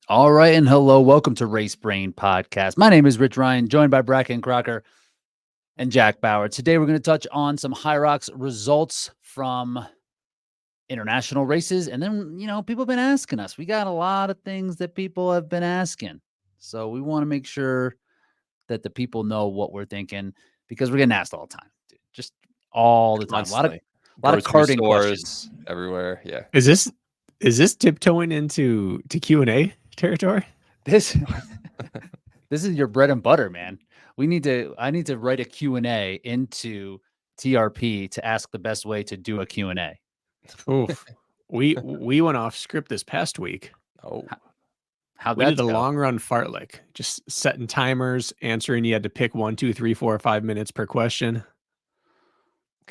All right, and hello, welcome to Race Brain Podcast. My name is Rich Ryan, joined by Bracken Crocker and Jack Bauer. Today, we're going to touch on some Hyrox results from international races, and then people have been asking us. We got a lot of things that people have been asking, so we want to make sure that the people know what we're thinking because we're getting asked all the time, dude. Just all the time. Constantly. A lot of Grocery karting questions. stores everywhere. Yeah. Is this tiptoeing into Q&A territory? This this is your bread and butter, man. I need to write a Q&A into TRP to ask the best way to do a Q&A. Oof. We went off script this past week. Oh, How'd We that did a go? long run fartlek, just setting timers, answering. You had to pick 1, 2, 3, 4, 5 minutes per question.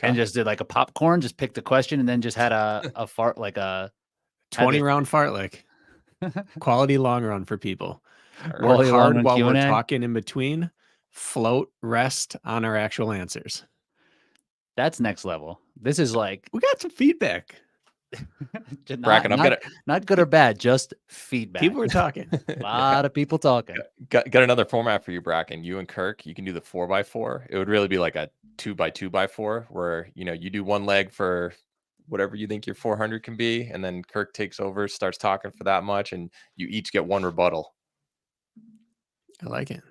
And just did like a popcorn, just picked a question and then just had a fart like a 20 round fartlek. Quality long run for people. Quality Work long hard run while we're Q&A? talking in between. Float, rest on our actual answers. That's next level. This is like We got some feedback. Bracken, not good or bad, just feedback. People were talking. A lot of people talking. got another format for you, Bracken. You and Kirk, you can do the 4x4. It would really be like a 2x2x4 where, you do one leg for whatever you think your 400 can be. And then Kirk takes over, starts talking for that much. And you each get one rebuttal. I like it.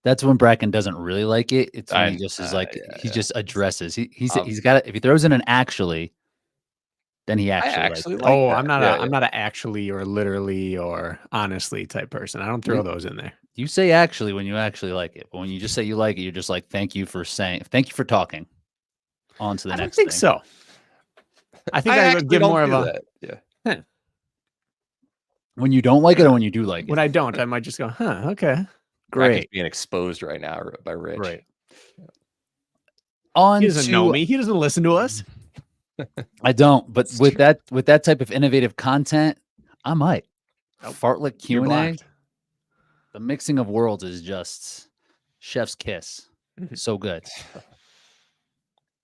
That's when Bracken doesn't really like it. It's when he just is like yeah, he just addresses. He's Um, he's got it. If he throws in an actually, then he actually actually likes it. like Oh, that. I'm not Yeah, I'm not an actually or literally or honestly type person. I don't throw those in there. You say actually when you actually like it, but when you just say you like it, you're just like thank you for talking. On to the I don't next think thing. so. I think I actually would give don't more of do a that. Yeah. When you don't like it or when you do like it. when I don't, I might just go, huh, okay. Bracken's Great. being exposed right now by Rich. Great. On He doesn't know me. He doesn't listen to us. I don't, but with that type of innovative content, I might. Nope. Fartlek You're Q&A. blocked. The mixing of worlds is just chef's kiss. So good.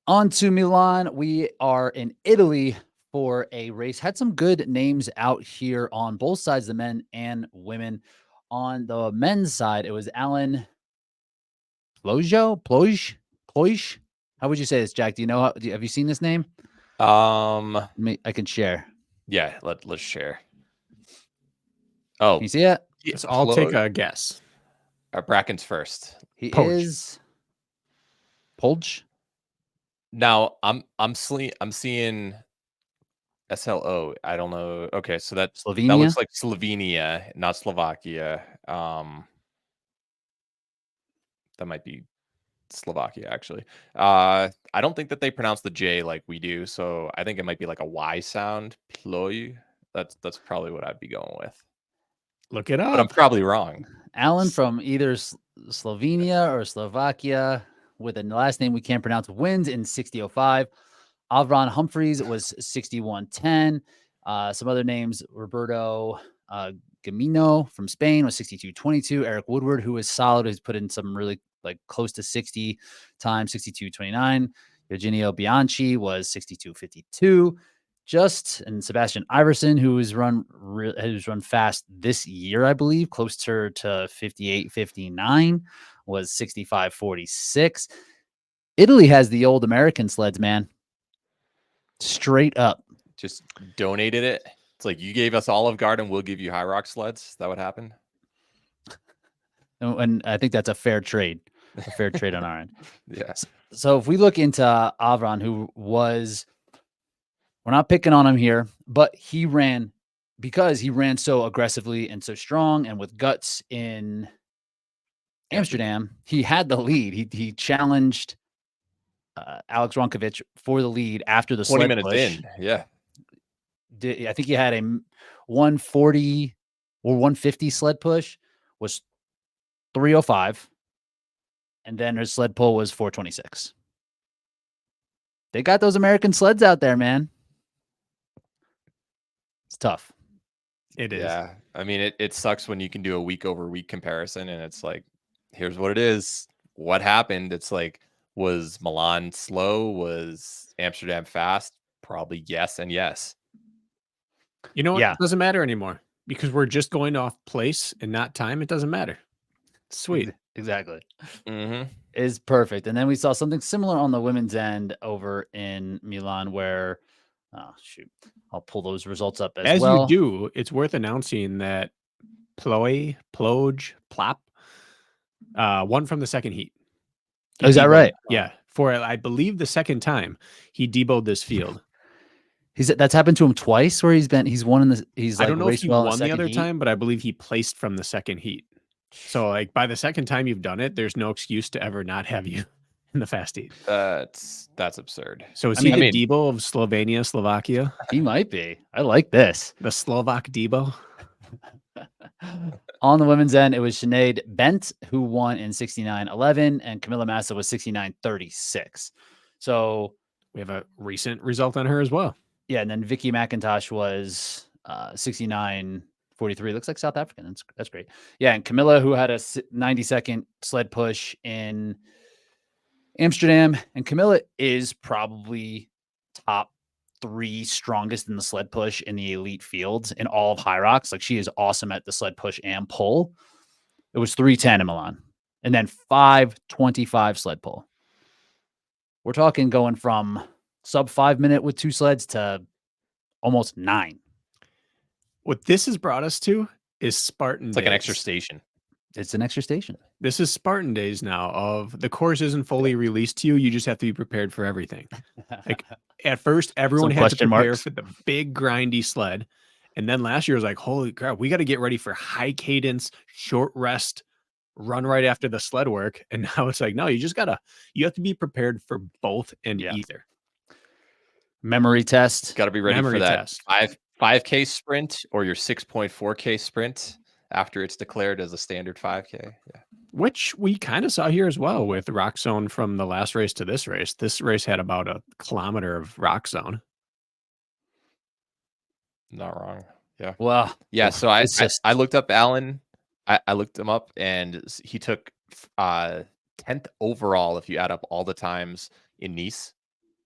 On to Milan. We are in Italy for a race. Had some good names out here on both sides, the men and women. On the men's side, it was Alan Ploj. How would you say this, Jack? Do you know? Have you seen this name? I can share. Yeah, let's share. Oh, Can you see it? So I'll take a guess. Bracken's first. He Polj. is Polj. Now I'm seeing SLO. I don't know. Okay, so that Slovenia? looks like Slovenia, not Slovakia. That might be Slovakia actually. I don't think that they pronounce the J like we do, so I think it might be like a Y sound. Ploj. That's probably what I'd be going with. Look it But I'm up. probably wrong. Alan from either Slovenia or Slovakia with a last name we can't pronounce wins in 60.05. Avron Humphreys was 61.10. Some other names, Roberto Gamino from Spain was 62.22. Eric Woodward, who is solid, has put in some really like close to 60 times, 62.29. Eugenio Bianchi was 62.52. And Sebastian Iverson, who's run fast this year, I believe, closer to 58.59, was 65.46. Italy has the old American sleds, man. Straight up. Just donated it. It's like you gave us Olive Garden, we'll give you Hyrox sleds. That would happen. And I think that's a fair trade. A fair trade on our end. Yeah. So if we look into Avron, who was, we're not picking on him here, but he ran so aggressively and so strong and with guts in Amsterdam. He had the lead. He challenged Alex Ronkovic for the lead after the 20 sled minutes push. in. Yeah. I think he had a 140 or 150 sled push was 305. And then her sled pull was 426. They got those American sleds out there, man. It's tough. It is. Yeah. I mean, it sucks when you can do a week over week comparison and it's like, here's what it is. What happened? It's like, was Milan slow? Was Amsterdam fast? Probably yes and yes. You know what? Yeah. It doesn't matter anymore. Because we're just going off place and not time. It doesn't matter. Sweet. Exactly. Mm-hmm. Is perfect. And then we saw something similar on the women's end over in Milan where, oh, shoot, I'll pull those results up as well. You do, it's worth announcing that Ploj, Plop, won from the second heat. Oh, is that right? Yeah. For, I believe, the second time he deboed this field. That's happened to him twice where he's won in the, he's like I don't know if raced he well in won the other heat. time, but I believe he placed from the second heat. So like by the second time you've done it, there's no excuse to ever not have you in the fast heat. That's absurd. So is he the Debo of Slovenia, Slovakia? He might be. I like this. The Slovak Debo. On the women's end, it was Sinead Bent who won in 69.11 and Camilla Massa was 69.36. So we have a recent result on her as well. Yeah, and then Vicky McIntosh was 69.43. Looks like South African. That's great. Yeah, and Camilla, who had a 90-second sled push in Amsterdam, and Camilla is probably top 3 strongest in the sled push in the elite fields in all of Hyrox. Like she is awesome at the sled push and pull. It was 3:10 in Milan, and then 5:25 sled pull. We're talking going from sub 5 minute with 2 sleds to almost 9. What this has brought us to is Spartan It's like an extra station. It's an extra station. This is Spartan days now of the course isn't fully released to you. You just have to be prepared for everything. Like at first, everyone had to prepare for the big grindy sled. And then last year was like, holy crap, we got to get ready for high cadence, short rest, run right after the sled work. And now it's like, no, you have to be prepared for both and either. Memory test. Got to be ready for that 5K sprint or your 6.4K sprint after it's declared as a standard 5K. Yeah. Which we kind of saw here as well with rock zone from the last race to this race. This race had about a kilometer of rock zone. Not wrong. Yeah. Well, yeah. So I looked up Alan. I looked him up and he took 10th overall if you add up all the times in Nice.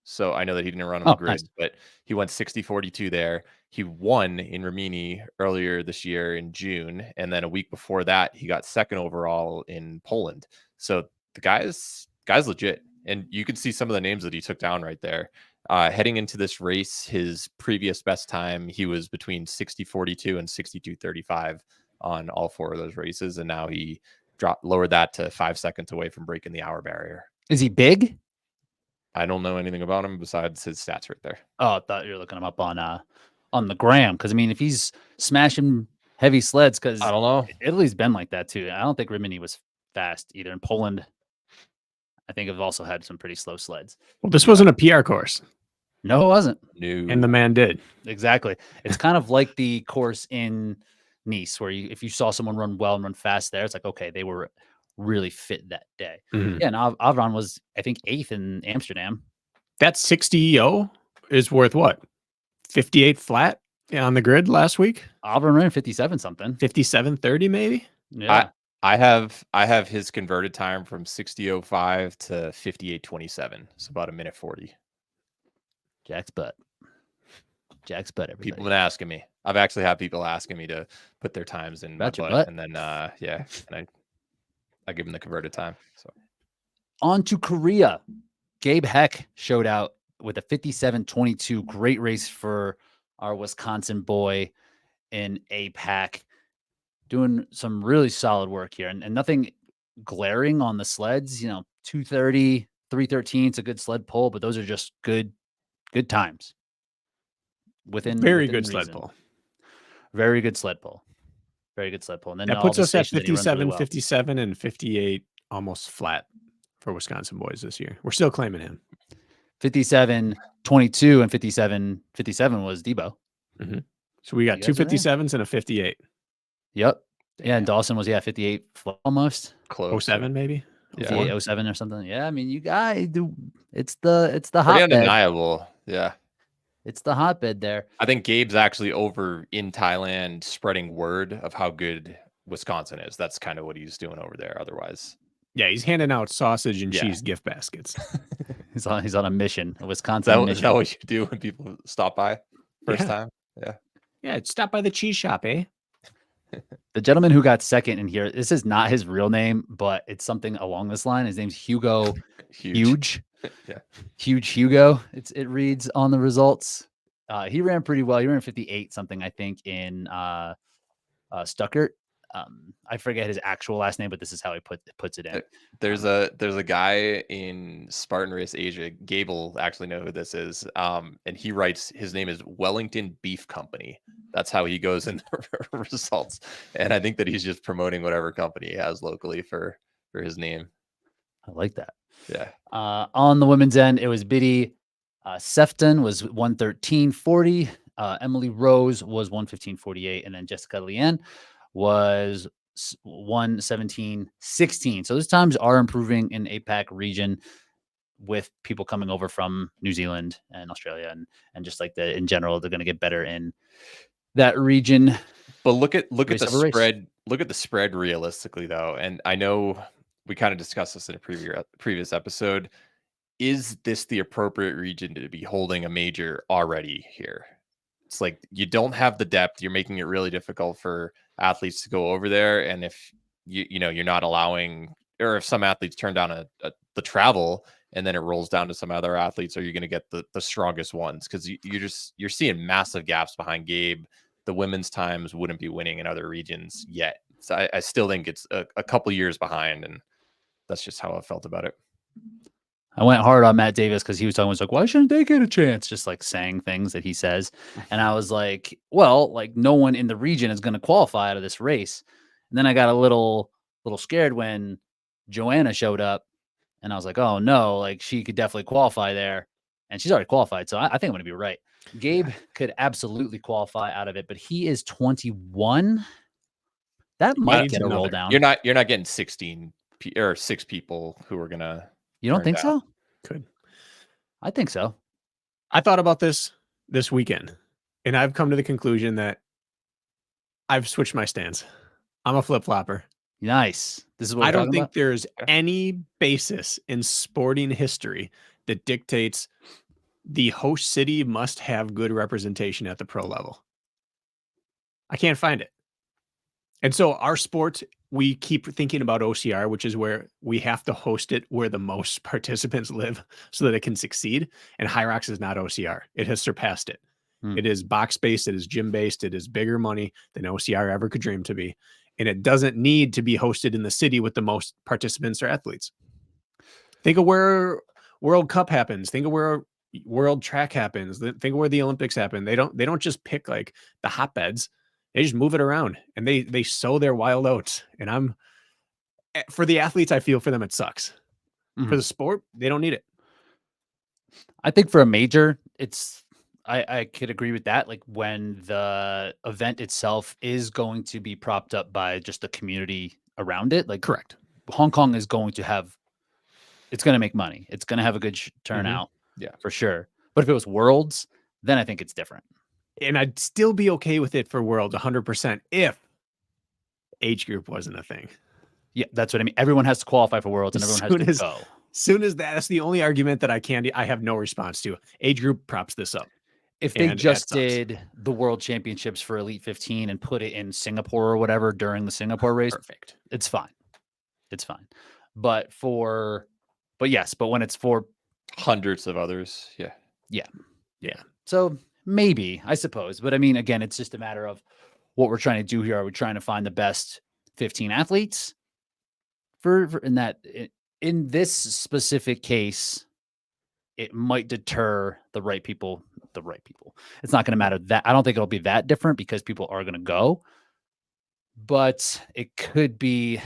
So I know that he didn't run on the grid, but he went 60-42 there. He won in Rimini earlier this year in June. And then a week before that, he got 2nd overall in Poland. So the guy's legit. And you can see some of the names that he took down right there. Heading into this race, his previous best time, he was between 60-42 and 62-35 on all 4 of those races. And now he lowered that to 5 seconds away from breaking the hour barrier. Is he big? I don't know anything about him besides his stats right there. Oh, I thought you were looking him up on the gram. Because I mean, if he's smashing heavy sleds, because I don't know, Italy's been like that too. I don't think Rimini was fast either. In Poland, I think have also had some pretty slow sleds. Well, this wasn't a PR course. No, it wasn't. No, and the man did exactly. It's kind of like the course in Nice, where if you saw someone run well and run fast there, it's like okay, they were really fit that day. Mm-hmm. Yeah, and Avron was, I think, 8th in Amsterdam. That 60 EO is worth what? 58 flat on the grid last week? Avron ran 57 something. 57.30 maybe? Yeah. I have his converted time from 60.05 to 58.27. So about a minute 40. Jack's butt. Everybody. People have been asking me. I've actually had people asking me to put their times in my butt. And then and I give them the converted time. So on to Korea. Gabe Heck showed out with a 57.22. Great race for our Wisconsin boy in APAC. Doing some really solid work here. And nothing glaring on the sleds. 2:30, 3:13. It's a good sled pull, but those are just good times. Very good sled pull. Very good sled pull. Very good sled pull. And then that puts us at 57, 57, and 58 almost flat for Wisconsin boys this year. We're still claiming him. 57.22 and 57 was Debo. Mm-hmm. So we got 2 57s and a 58. Yep. Yeah, and Dawson was 58 almost. Close. 07 maybe. 07 or something. Yeah, I mean, you guys do. It's the hotbed. Pretty undeniable. Yeah. It's the hotbed there. I think Gabe's actually over in Thailand spreading word of how good Wisconsin is. That's kind of what he's doing over there. Otherwise, yeah, he's handing out sausage and cheese gift baskets. he's on a mission, a Wisconsin mission. Is that what you do when people stop by first time? Yeah. Yeah, stop by the cheese shop, eh? The gentleman who got second in here, this is not his real name, but it's something along this line. His name's Hugo Huge. Yeah. Huge Hugo. It reads on the results. He ran pretty well. He ran 58 something, I think, in Stuttgart. I forget his actual last name, but this is how he puts it in. There's a guy in Spartan Race Asia. Gable actually know who this is. And he writes, his name is Wellington Beef Company. That's how he goes in the results. And I think that he's just promoting whatever company he has locally for his name. I like that. Yeah. On the women's end, it was Biddy. Sefton was 113.40. Emily Rose was 115.48. And then Jessica Lian was 117.16. So those times are improving in APAC region with people coming over from New Zealand and Australia and just like in general, they're going to get better in that region. But look at the spread. Look at the spread realistically though. And I know we kind of discussed this in a previous episode. Is this the appropriate region to be holding a major already here? It's like you don't have the depth. You're making it really difficult for athletes to go over there. And if you're not allowing, or if some athletes turn down the travel and then it rolls down to some other athletes, are you going to get the strongest ones? Because you're seeing massive gaps behind Gabe. The women's times wouldn't be winning in other regions yet. So I still think it's a couple years behind, and that's just how I felt about it. I went hard on Matt Davis because he was talking, like, why shouldn't they get a chance? Just like saying things that he says. And I was like, well, like no one in the region is going to qualify out of this race. And then I got a little scared when Joanna showed up and I was like, oh no, like she could definitely qualify there. And she's already qualified. So I think I'm going to be right. Gabe could absolutely qualify out of it, but he is 21. That might get a roll down. You're not getting 16 or 6 people who are going to. You don't think so? Could. I think so. I thought about this weekend, and I've come to the conclusion that I've switched my stance. I'm a flip-flopper. Nice. This is what I don't think there's any basis in sporting history that dictates the host city must have good representation at the pro level. I can't find it. And so our sport, we keep thinking about OCR, which is where we have to host it where the most participants live so that it can succeed. And Hyrox is not OCR. It has surpassed it. It is box-based. It is gym-based. It is bigger money than OCR ever could dream to be. And it doesn't need to be hosted in the city with the most participants or athletes. Think of where World Cup happens. Think of where World Track happens. Think of where the Olympics happen. They don't just pick like the hotbeds. They just move it around and they sow their wild oats. And for the athletes, I feel for them, it sucks. For the sport, they don't need it. I think for a major, I could agree with that. Like when the event itself is going to be propped up by just the community around it. Like correct. Hong Kong is going to it's going to make money. It's going to have a good turnout. Yeah, for sure. But if it was Worlds, then I think it's different. And I'd still be okay with it for Worlds 100% if age group wasn't a thing. Yeah, that's what I mean. Everyone has to qualify for Worlds and everyone has to go. Soon as that's the only argument that I have no response to. Age group props this up. If they just did the World Championships for Elite 15 and put it in Singapore or whatever during the Singapore race, perfect. It's fine. It's fine. But when it's for hundreds of others, yeah. So maybe, I suppose. But I mean, again, it's just a matter of what we're trying to do here. Are we trying to find the best 15 athletes in this specific case? It might deter the right people. It's not going to matter that. I don't think it'll be that different because people are going to go, but it could be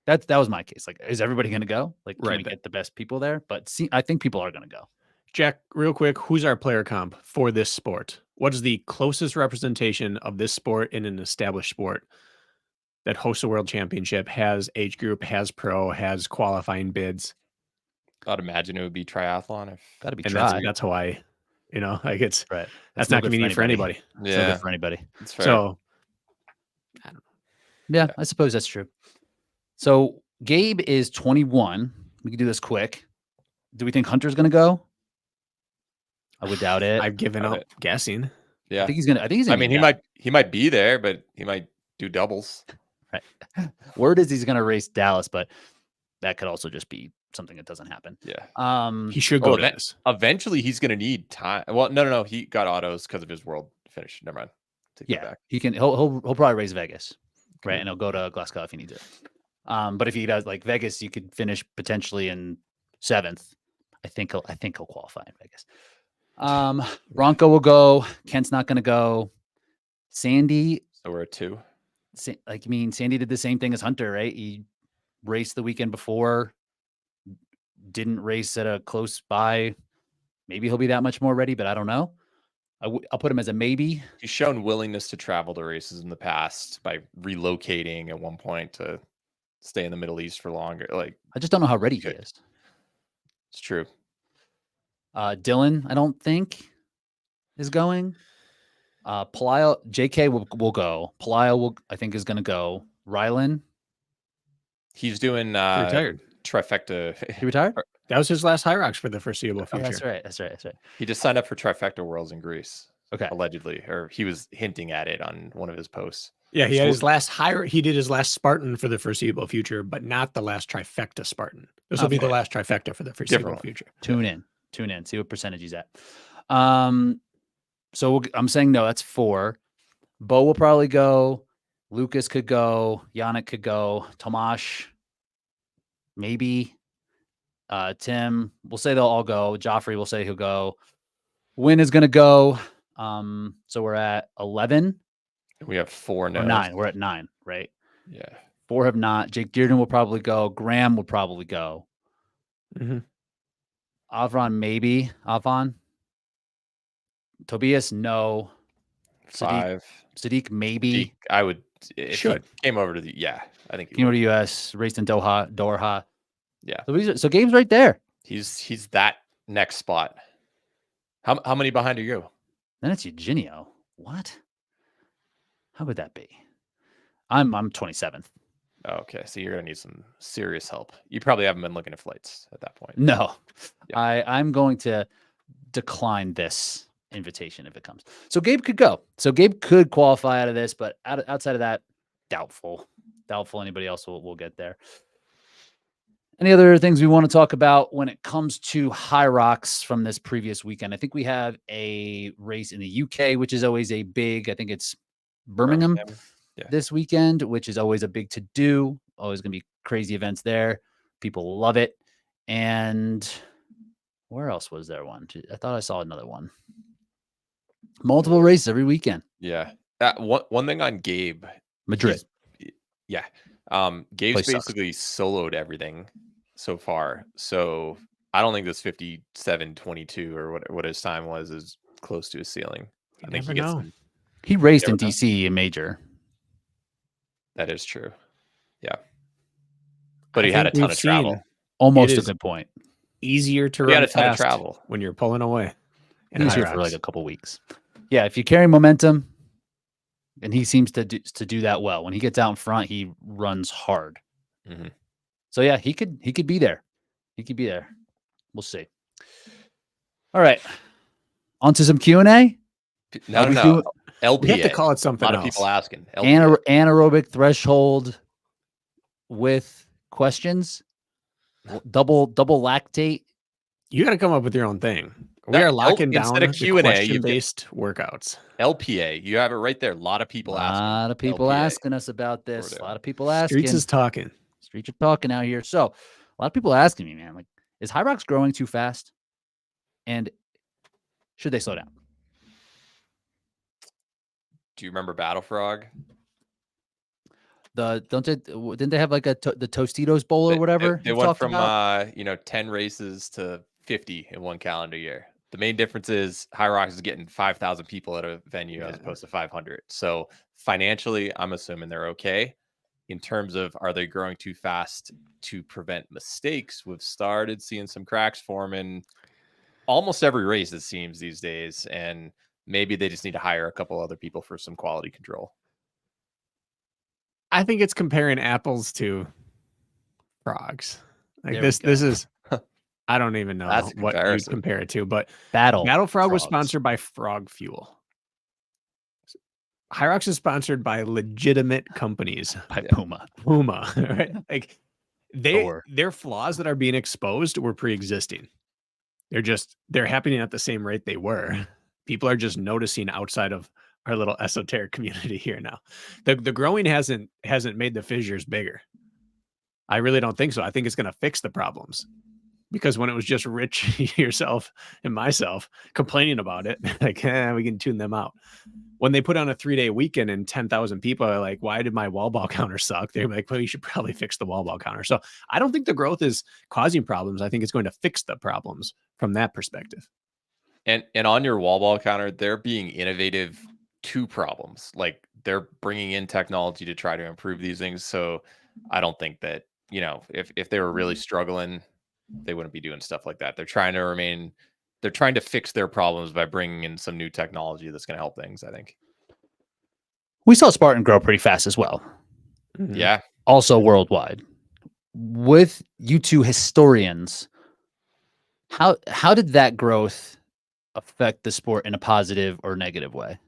that was my case. Like, is everybody going to go? Like, can we get the best people there? But I think people are going to go. Jack, real quick, who's our player comp for this sport? What is the closest representation of this sport in an established sport that hosts a world championship, has age group, has pro, has qualifying bids? I'd imagine it would be triathlon. Got to be tried. That's how it's right. That's not convenient for anybody. Yeah, not good for anybody. That's fair. So, I don't know. Yeah, I suppose that's true. So Gabe is 21. We can do this quick. Do we think Hunter's going to go? I would doubt it. I've given up guessing. Yeah, I think he's gonna. I mean, he might be there, but he might do doubles. Right. Word is he's going to race Dallas, but that could also just be something that doesn't happen. Yeah. He should go to this. Eventually, he's going to need time. Well, no. He got autos because of his world finish. Never mind. Take that back. He can. He'll probably race Vegas, right? And he'll go to Glasgow if he needs it. But if he does like Vegas, you could finish potentially in 7th. I think he'll qualify in Vegas. Bronco will go. Kent's not going to go. Sandy. So we're at 2. Sandy did the same thing as Hunter, right? He raced the weekend before, didn't race at a close by. Maybe he'll be that much more ready, but I don't know. I'll put him as a maybe. He's shown willingness to travel to races in the past by relocating at one point to stay in the Middle East for longer. Like, I just don't know how ready he is. It's true. Dylan, I don't think is going. Pelayo, JK will go. Pelayo I think is going to go. Rylan, he's doing retired trifecta. He retired? That was his last Hyrox for the foreseeable future. That's right. He just signed up for Trifecta Worlds in Greece. Okay. Allegedly, or he was hinting at it on one of his posts. Yeah, he had his last he did his last Spartan for the foreseeable future, but not the last Trifecta Spartan. This will be the last Trifecta for the foreseeable future. Tune in, see what percentage he's at. So I'm saying no, that's 4. Bo will probably go. Lucas could go. Yannick could go. Tomasz, maybe. Tim, we'll say they'll all go. Joffrey will say he'll go. Win is going to go. So we're at 11. We have 4 now. 9. We're at 9, right? Yeah. 4 have not. Jake Dearden will probably go. Graham will probably go. Mm-hmm. Avron, maybe. Avon. Tobias, no. 5. Sadiq, maybe. I would. If he came over to the. Yeah, I think. Came over to US, raced in Doha. Yeah. So Gabe's right there. He's that next spot. How many behind are you? Then it's Eugenio. What? How would that be? I'm 27th. Okay, so you're gonna need some serious help. You probably haven't been looking at flights at that point. No, yeah. I'm going to decline this invitation if it comes. So Gabe could go. So Gabe could qualify out of this, but outside of that, doubtful. Anybody else will get there. Any other things we want to talk about when it comes to Hyrox from this previous weekend? I think we have a race in the UK, which is always a big, I think it's Birmingham this weekend, which is always a big to-do. Always going to be crazy events there. People love it. And where else was there one? I thought I saw another one. Multiple races every weekend. Yeah. One thing on Gabe. Madrid. Yeah. Gabe's basically soloed everything so far. So I don't think this 57:22 or what his time was is close to his ceiling. I think he raced in DC in major. That is true. Yeah. But he had a ton of travel. Almost a good point. Easier to run fast when you're pulling away. And he's here for like a couple weeks. Yeah, if you carry momentum, and he seems to do that well. When he gets out in front, he runs hard. Mm-hmm. So yeah, he could be there. He could be there. We'll see. All right, on to some Q&A. No. LPA. We have to call it something else. A lot of people asking. Anaerobic threshold with questions. Double lactate. You got to come up with your own thing. We are locking down instead of Q&A, question-based workouts. LPA, you have it right there. A lot of people asking. A lot of people asking us about this. A lot of people asking. Streets is talking. Streets are talking out here. So a lot of people asking me, man, like, is Hyrox growing too fast? And should they slow down? Do you remember Battle Frog? Didn't they have like the Tostitos Bowl or whatever? They went from 10 races to 50 in one calendar year. The main difference is Hyrox is getting 5,000 people at a venue as opposed to 500. So financially, I'm assuming they're okay. In terms of are they growing too fast to prevent mistakes? We've started seeing some cracks form in almost every race, it seems, these days. And maybe they just need to hire a couple other people for some quality control. I think it's comparing apples to frogs. Like this is, I don't even know what you compare it to, but Battle Frog was sponsored by Frog Fuel. Hyrox is sponsored by legitimate companies. By Puma. Puma, right? Like Thor. their flaws that are being exposed were pre-existing. They're happening at the same rate they were. People are just noticing outside of our little esoteric community here now. The growing hasn't made the fissures bigger. I really don't think so. I think it's going to fix the problems. Because when it was just Rich, yourself, and myself complaining about it, like, we can tune them out. When they put on a 3-day weekend and 10,000 people are like, why did my wall ball counter suck? They're like, well, you should probably fix the wall ball counter. So I don't think the growth is causing problems. I think it's going to fix the problems from that perspective. And on your wall ball counter, they're being innovative to problems. Like they're bringing in technology to try to improve these things. So I don't think that, if they were really struggling, they wouldn't be doing stuff like that. They're trying to fix their problems by bringing in some new technology that's going to help things, I think. We saw Spartan grow pretty fast as well. Mm-hmm. Yeah. Also worldwide. With you two historians, how did that growth affect the sport in a positive or negative way?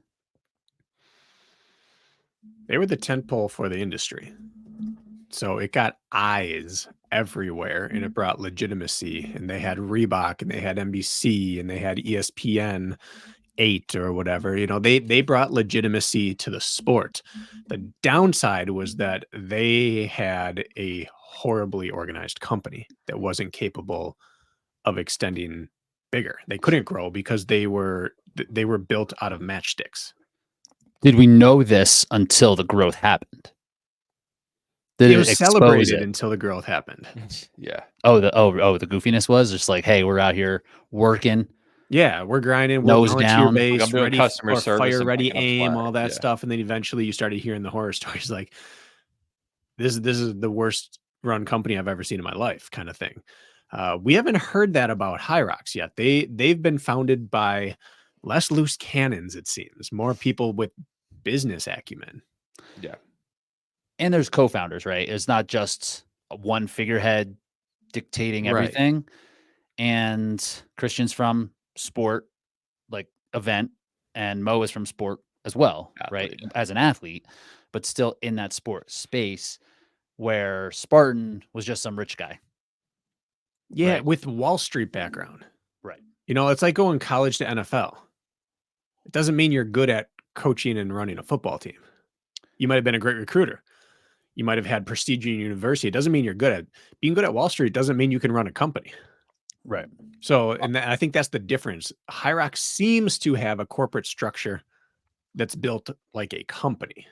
They were the tentpole for the industry. So it got eyes everywhere and it brought legitimacy. And they had Reebok and they had NBC and they had ESPN 8 or whatever. They brought legitimacy to the sport. The downside was that they had a horribly organized company that wasn't capable of extending bigger. They couldn't grow because they were built out of matchsticks. Did we know this until the growth happened? It was celebrated until the growth happened. Yeah. Oh, the goofiness was just like, hey, we're out here working. Yeah, we're grinding. Nose we're down. base, I'm doing ready customer for service fire, and ready picking up aim, fire. all that Yeah. stuff. And then eventually you started hearing the horror stories like, this is the worst run company I've ever seen in my life, kind of thing. We haven't heard that about Hyrox yet. They've been founded by less loose cannons, it seems, more people with business acumen. Yeah. And there's co-founders, right? It's not just one figurehead dictating everything. Right. And Christian's from sport, like event, and Mo is from sport as well, right? Yeah. As an athlete, but still in that sport space where Spartan was just some rich guy. Yeah, right? With Wall Street background. Right. It's like going college to NFL. It doesn't mean you're good at coaching and running a football team. You might have been a great recruiter. You might have had prestige in university. It doesn't mean you're good at being good at Wall Street. Doesn't mean you can run a company. Right. So, and I think that's the difference. Hyrox seems to have a corporate structure that's built like a company.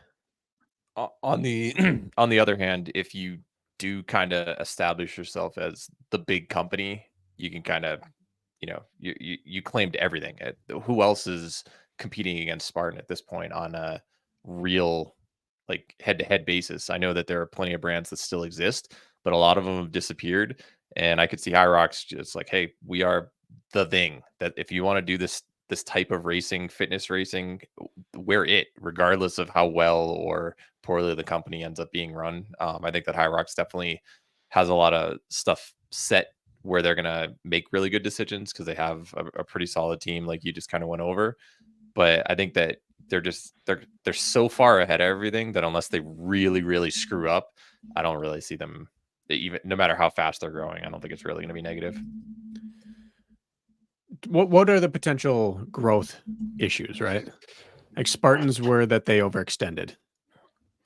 On the other hand, if you do kind of establish yourself as the big company, you can kind of, you claimed everything. Who else is competing against Spartan at this point on a real, like, head-to-head basis? I know that there are plenty of brands that still exist, but a lot of them have disappeared. And I could see Hyrox just like, hey, we are the thing that if you want to do this type of racing, fitness racing, we're it, regardless of how well or poorly the company ends up being run. I think that Hyrox definitely has a lot of stuff set where they're going to make really good decisions because they have a pretty solid team, like you just kind of went over. But I think that they're so far ahead of everything that unless they really, really screw up, I don't really see them, even no matter how fast they're growing. I don't think it's really going to be negative. What are the potential growth issues, right? Like Spartans were that they overextended.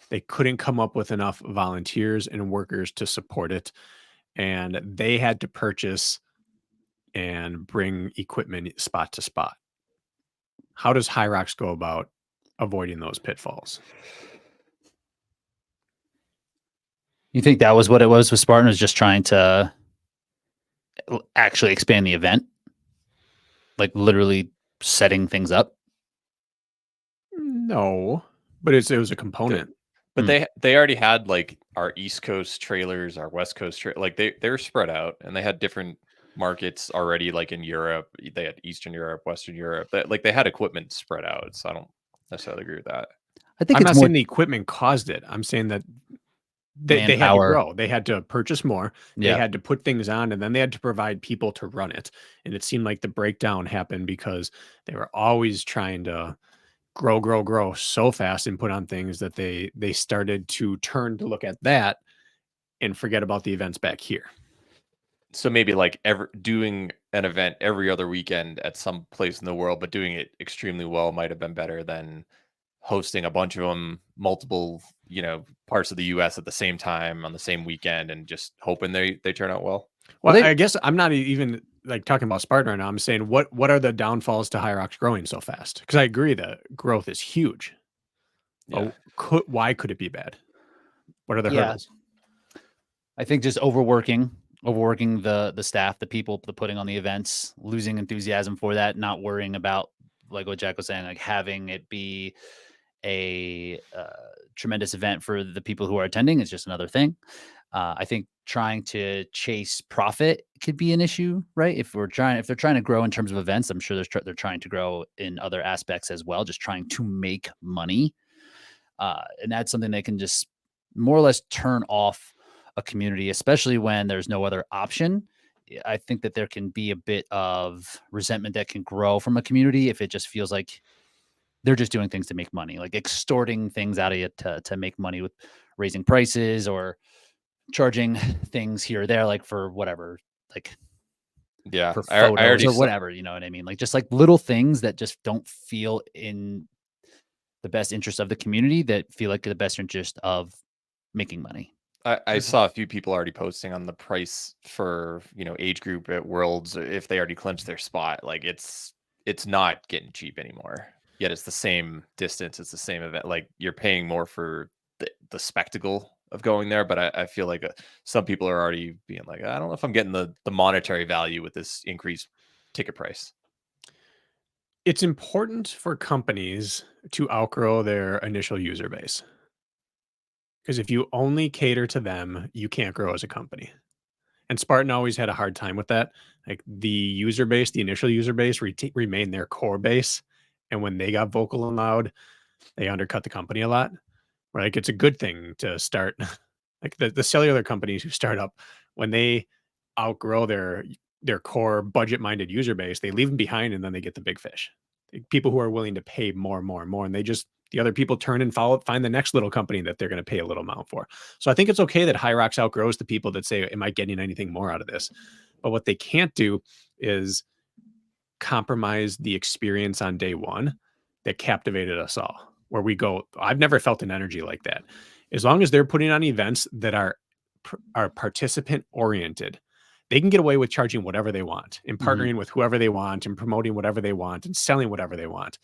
They couldn't come up with enough volunteers and workers to support it. And they had to purchase and bring equipment spot to spot. How does Hyrox go about avoiding those pitfalls? You think that was what it was with Spartan, was just trying to actually expand the event? Like literally setting things up? No, but it was a component. But they already had like our East Coast trailers, our West Coast like they're spread out and they had different markets already, like in Europe. They had Eastern Europe, Western Europe. They had equipment spread out. So I don't necessarily agree with that. I think I'm not saying the equipment caused it. I'm saying that they had to grow. They had to purchase more. They had to put things on, and then they had to provide people to run it. And it seemed like the breakdown happened because they were always trying to grow so fast and put on things that they started to turn to look at that and forget about the events back here. So maybe like doing an event every other weekend at some place in the world, but doing it extremely well might have been better than hosting a bunch of them, multiple, parts of the US at the same time on the same weekend and just hoping they turn out well. Well, I guess I'm not even like talking about Spartan right now. I'm saying what are the downfalls to Hyrox growing so fast? Because I agree that growth is huge. Yeah. Why could it be bad? What are the Yeah. hurdles? I think just overworking the staff, the people, the putting on the events, losing enthusiasm for that, not worrying about, like what Jack was saying, like having it be a tremendous event for the people who are attending is just another thing. I think trying to chase profit could be an issue, right? If they're trying to grow in terms of events, I'm sure they're trying to grow in other aspects as well, just trying to make money. And that's something they can just more or less turn off a community, especially when there's no other option. I think that there can be a bit of resentment that can grow from a community if it just feels like they're just doing things to make money, like extorting things out of you to make money with raising prices or charging things here or there, like for whatever, like Yeah, for I photos already or saw, whatever, you know what I mean? Like just like little things that just don't feel in the best interest of the community, that feel like the best interest of making money. I saw a few people already posting on the price for, age group at Worlds if they already clinched their spot. Like it's not getting cheap anymore. Yet it's the same distance, it's the same event. Like you're paying more for the spectacle of going there, but I feel like some people are already being like, I don't know if I'm getting the monetary value with this increased ticket price. It's important for companies to outgrow their initial user base. Because if you only cater to them, you can't grow as a company. And Spartan always had a hard time with that. Like the user base, the initial user base remained their core base. And when they got vocal and loud, they undercut the company a lot. Like it's a good thing to start like the cellular companies who start up when they outgrow their core budget-minded user base, they leave them behind and then they get the big fish. People who are willing to pay more and more and more. And they just the other people turn and find the next little company that they're going to pay a little amount for. So I think it's okay that Hyrox outgrows the people that say, am I getting anything more out of this? But what they can't do is compromise the experience on day one that captivated us all. Where we go, I've never felt an energy like that. As long as they're putting on events that are participant oriented, they can get away with charging whatever they want and partnering with whoever they want and promoting whatever they want and selling whatever they want.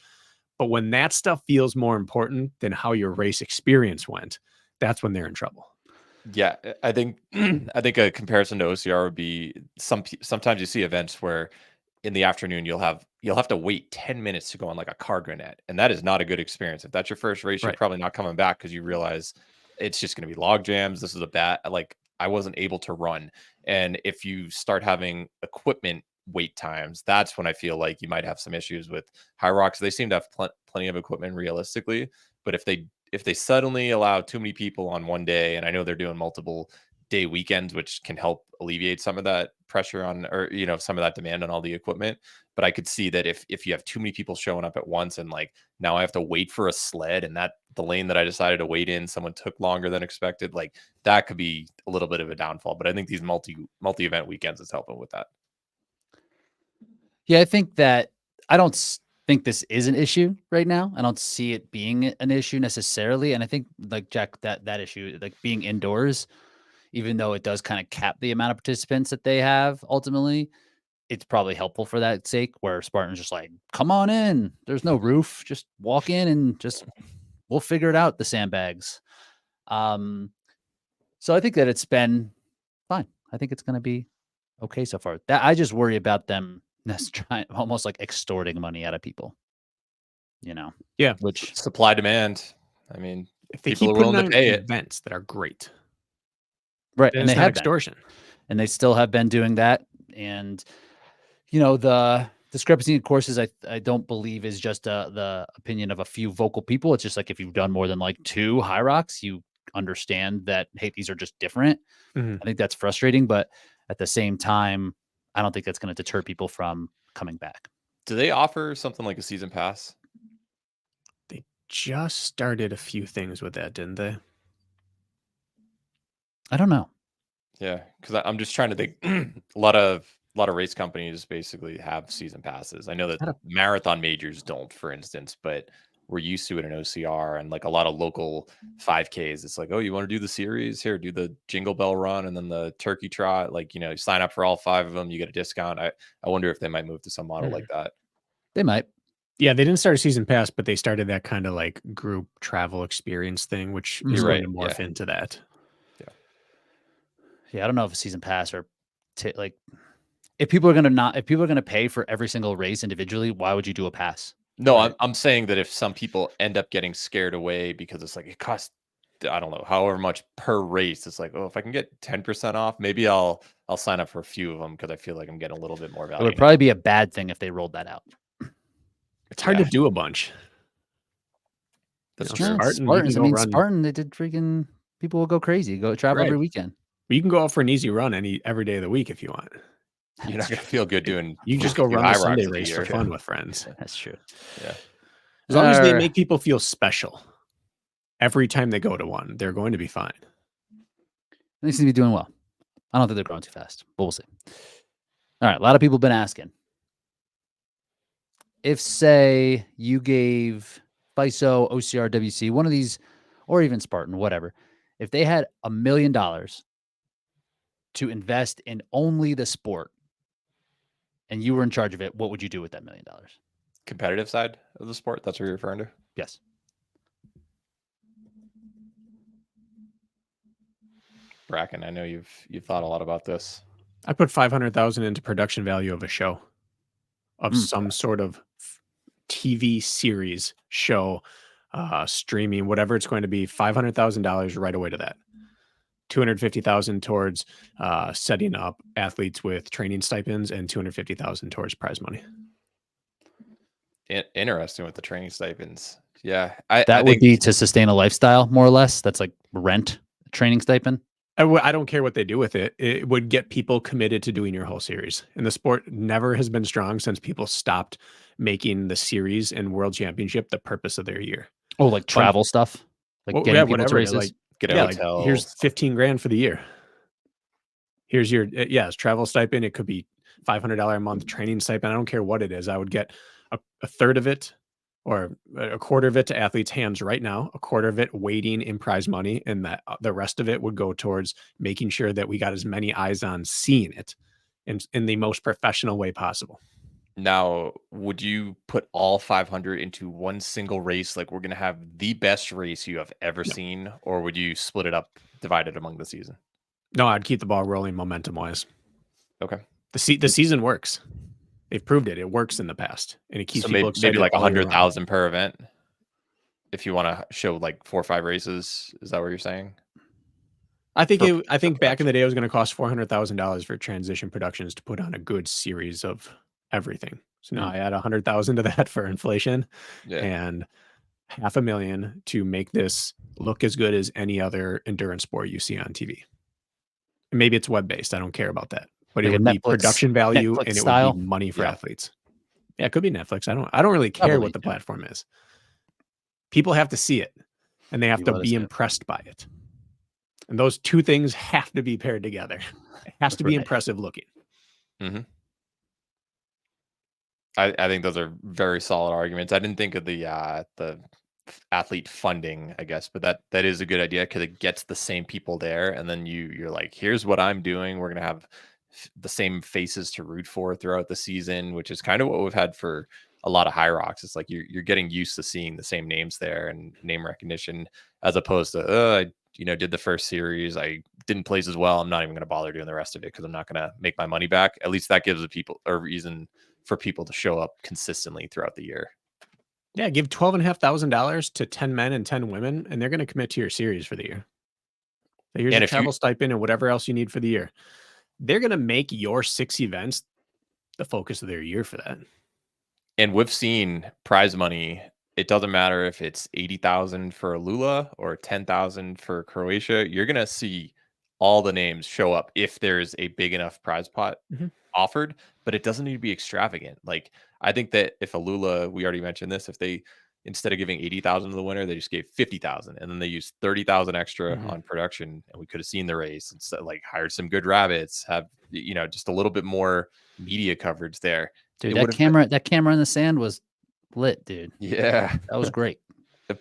But when that stuff feels more important than how your race experience went, that's when they're in trouble. Yeah, I think I think a comparison to OCR would be sometimes you see events where in the afternoon you'll have to wait 10 minutes to go on like a car grenade, and that is not a good experience. If that's your first race, you're Right. probably not coming back because you realize it's just going to be log jams. This is a bad, like I wasn't able to run. And if you start having equipment wait times, that's when I feel like you might have some issues with Hyrox. They seem to have plenty of equipment realistically, but if they suddenly allow too many people on one day, and I know they're doing multiple day weekends, which can help alleviate some of that pressure on, or some of that demand on all the equipment. But I could see that if you have too many people showing up at once, and like now I have to wait for a sled, and that the lane that I decided to wait in, someone took longer than expected, like that could be a little bit of a downfall. But I think these multi event weekends is helping with that. Yeah, I think that I don't think this is an issue right now. I don't see it being an issue necessarily. And I think like Jack, that issue, like being indoors, even though it does kind of cap the amount of participants that they have ultimately, it's probably helpful for that sake, where Spartan's just like, come on in. There's no roof. Just walk in and just we'll figure it out, the sandbags. So I think that it's been fine. I think it's gonna be okay so far. That I just worry about them trying almost like extorting money out of people, Yeah. which Supply demand. I mean, If they people keep are putting willing to on pay it. events that are great, right. then And they it's not have been, extortion. and they still have been doing that. And the discrepancy in courses, I don't believe is just the opinion of a few vocal people. It's just like if you've done more than like 2 Hyrox, you understand that, hey, these are just different. Mhm. I think that's frustrating, but at the same time, I don't think that's going to deter people from coming back. Do they offer something like a season pass? just started a few things with that, didn't they? I don't know. Yeah, because I'm just trying to think. A lot of race companies basically have season passes. I know that marathon majors don't, for instance, but we're used to it in OCR and like a lot of local 5Ks. It's like, oh, you want to do the series? Here, do the Jingle Bell Run and then the Turkey Trot. Like, you know, you sign up for all 5 of them, you get a discount. I wonder if they might move to some model like that. They might. Yeah, they didn't start a season pass, but they started that kind of like group travel experience thing, which is going to morph into that. Yeah, I don't know if a season pass or like if people are gonna pay for every single race individually, why would you do a pass? No, right? I'm saying that if some people end up getting scared away because it's like it costs, I don't know, however much per race, it's like, oh, if I can get 10% off, maybe I'll sign up for a few of them because I feel like I'm getting a little bit more value. It would probably be a bad thing if they rolled that out. It's hard to do a bunch. That's true. Spartans. I mean, Spartan, they did freaking, people will go crazy. Go travel every weekend. You can go out for an easy run every day of the week if you want. You're not going to feel good doing. You can just go run a Sunday race for fun with friends. That's true. Yeah. As long as they make people feel special every time they go to one, they're going to be fine. They seem to be doing well. I don't think they're growing too fast, but we'll see. All right. A lot of people have been asking if, say, you gave FISO, OCR, WC, one of these, or even Spartan, whatever, if they had $1 million to invest in only the sport and you were in charge of it, what would you do with that $1 million? Competitive side of the sport? That's what you're referring to? Yes. Bracken, I know you've thought a lot about this. I put 500,000 into production value of a show, of some sort of TV series, show, streaming, whatever it's going to be. $500,000 right away to that. 250,000 towards setting up athletes with training stipends, and 250,000 towards prize money. Interesting with the training stipends. Yeah, that would be to sustain a lifestyle, more or less. That's like rent, training stipend. I don't care what they do with it. It would get people committed to doing your whole series. And the sport never has been strong since people stopped making the series and world championship the purpose of their year. Oh, like travel stuff, like getting people to races. Like, get a hotel. Like, here's 15 grand for the year. Here's your travel stipend. It could be $500 a month training stipend. I don't care what it is. I would get a third of it or a quarter of it to athletes' hands right now, a quarter of it waiting in prize money, and that the rest of it would go towards making sure that we got as many eyes on seeing it in the most professional way possible. Now, would you put all 500 into one single race? Like, we're going to have the best race you have ever seen, or would you split it up, divide it among the season? No, I'd keep the ball rolling momentum-wise. Okay. The season works. They've proved it. It works in the past, and it keeps people excited. Maybe like 100,000 per event. If you want to show like 4 or 5 races, is that what you're saying? I think back in the day it was going to cost $400,000 for Transition Productions to put on a good series of everything. So now I add 100,000 to that for inflation, and $500,000 to make this look as good as any other endurance sport you see on TV. And maybe it's web-based. I don't care about that. But like it would be production value, Netflix and it would be money for athletes. Yeah, it could be Netflix. I don't really care what the platform is. People have to see it, and they have to be impressed by it. And those two things have to be paired together. It has to be impressive looking. Mm-hmm. I think those are very solid arguments. I didn't think of the athlete funding, I guess, but that is a good idea because it gets the same people there, and then you're like, here's what I'm doing. We're gonna have the same faces to root for throughout the season, which is kind of what we've had for a lot of Hyrox. It's like you're getting used to seeing the same names there and name recognition, as opposed to I did the first series, I didn't place as well, I'm not even going to bother doing the rest of it because I'm not going to make my money back. At least that gives the people a reason for people to show up consistently throughout the year. Yeah, give $12,500 to 10 men and 10 women, and they're going to commit to your series for the year. So here's a travel stipend and whatever else you need for the year. They're going to make your 6 events the focus of their year for that. And we've seen prize money. It doesn't matter if it's 80,000 for Lula or 10,000 for Croatia. You're going to see all the names show up if there's a big enough prize pot offered, but it doesn't need to be extravagant. Like, I think that if Alula, we already mentioned this, if they instead of giving 80,000 to the winner, they just gave 50,000, and then they used 30,000 extra on production, and we could have seen the race and so, like hired some good rabbits, have just a little bit more media coverage there. Dude, that camera in the sand was lit, dude. Yeah, that was great.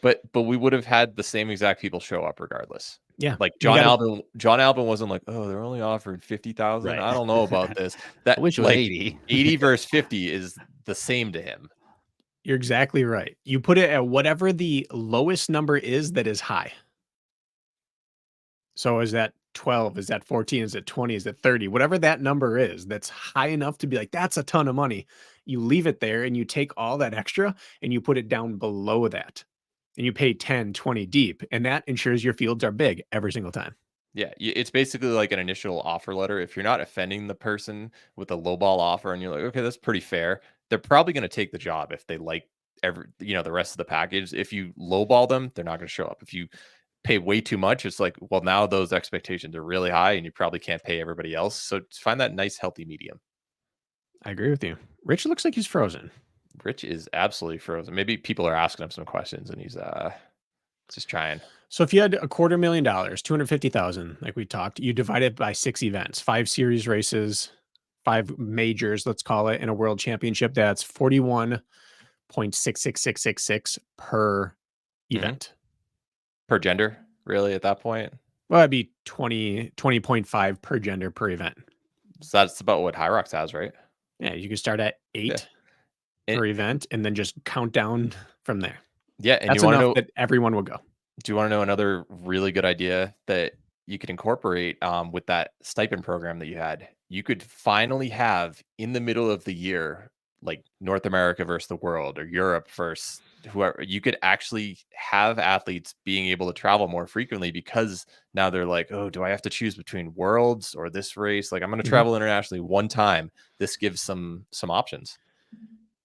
But we would have had the same exact people show up regardless. Yeah, like John Albin wasn't like, oh, they're only offering 50,000. Right. I don't know about this. That I wish it was 80. 80 versus 50 is the same to him. You're exactly right. You put it at whatever the lowest number is that is high. So is that 12? Is that 14? Is it 20? Is it 30? Whatever that number is, that's high enough to be like, that's a ton of money. You leave it there and you take all that extra and you put it down below that. And you pay 10, 20 deep. And that ensures your fields are big every single time. Yeah, it's basically like an initial offer letter. If you're not offending the person with a lowball offer and you're like, okay, that's pretty fair, they're probably going to take the job if they like the rest of the package. If you lowball them, they're not going to show up. If you pay way too much, it's like, well, now those expectations are really high and you probably can't pay everybody else. So find that nice, healthy medium. I agree with you. Rich looks like he's frozen. Rich is absolutely frozen. Maybe people are asking him some questions and he's just trying. So if you had $250,000, 250,000, like we talked, you divide it by 6 events, 5 series races, 5 majors, let's call it, in a world championship. That's 41.66666 per event. Per gender, really, at that point? Well, that'd be 20.5 per gender per event. So that's about what Hyrox has, right? Yeah, you can start at 8 per event and then just count down from there. Yeah, and that's enough that everyone will go. Do you want to know another really good idea that you could incorporate with that stipend program that you had? You could finally have in the middle of the year, like North America versus the world or Europe versus whoever. You could actually have athletes being able to travel more frequently because now they're like, oh, do I have to choose between worlds or this race? Like I'm going to travel internationally one time. This gives some options.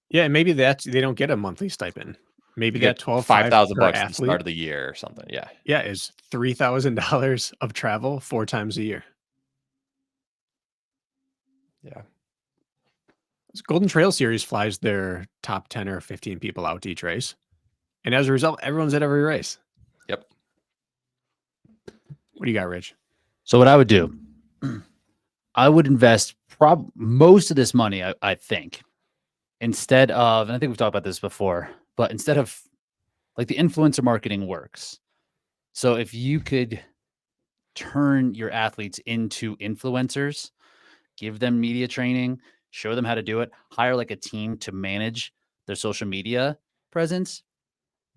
Yeah, and maybe they don't get a monthly stipend. Maybe that $5,000 at the start of the year or something. Yeah. Yeah, is $3,000 of travel 4 times a year. Yeah. This Golden Trail Series flies their top 10 or 15 people out to each race. And as a result, everyone's at every race. Yep. What do you got, Rich? So what I would do, I would invest most of this money, I think, instead of, and I think we've talked about this before, but instead of like the influencer marketing works. So if you could turn your athletes into influencers, give them media training, show them how to do it, hire like a team to manage their social media presence,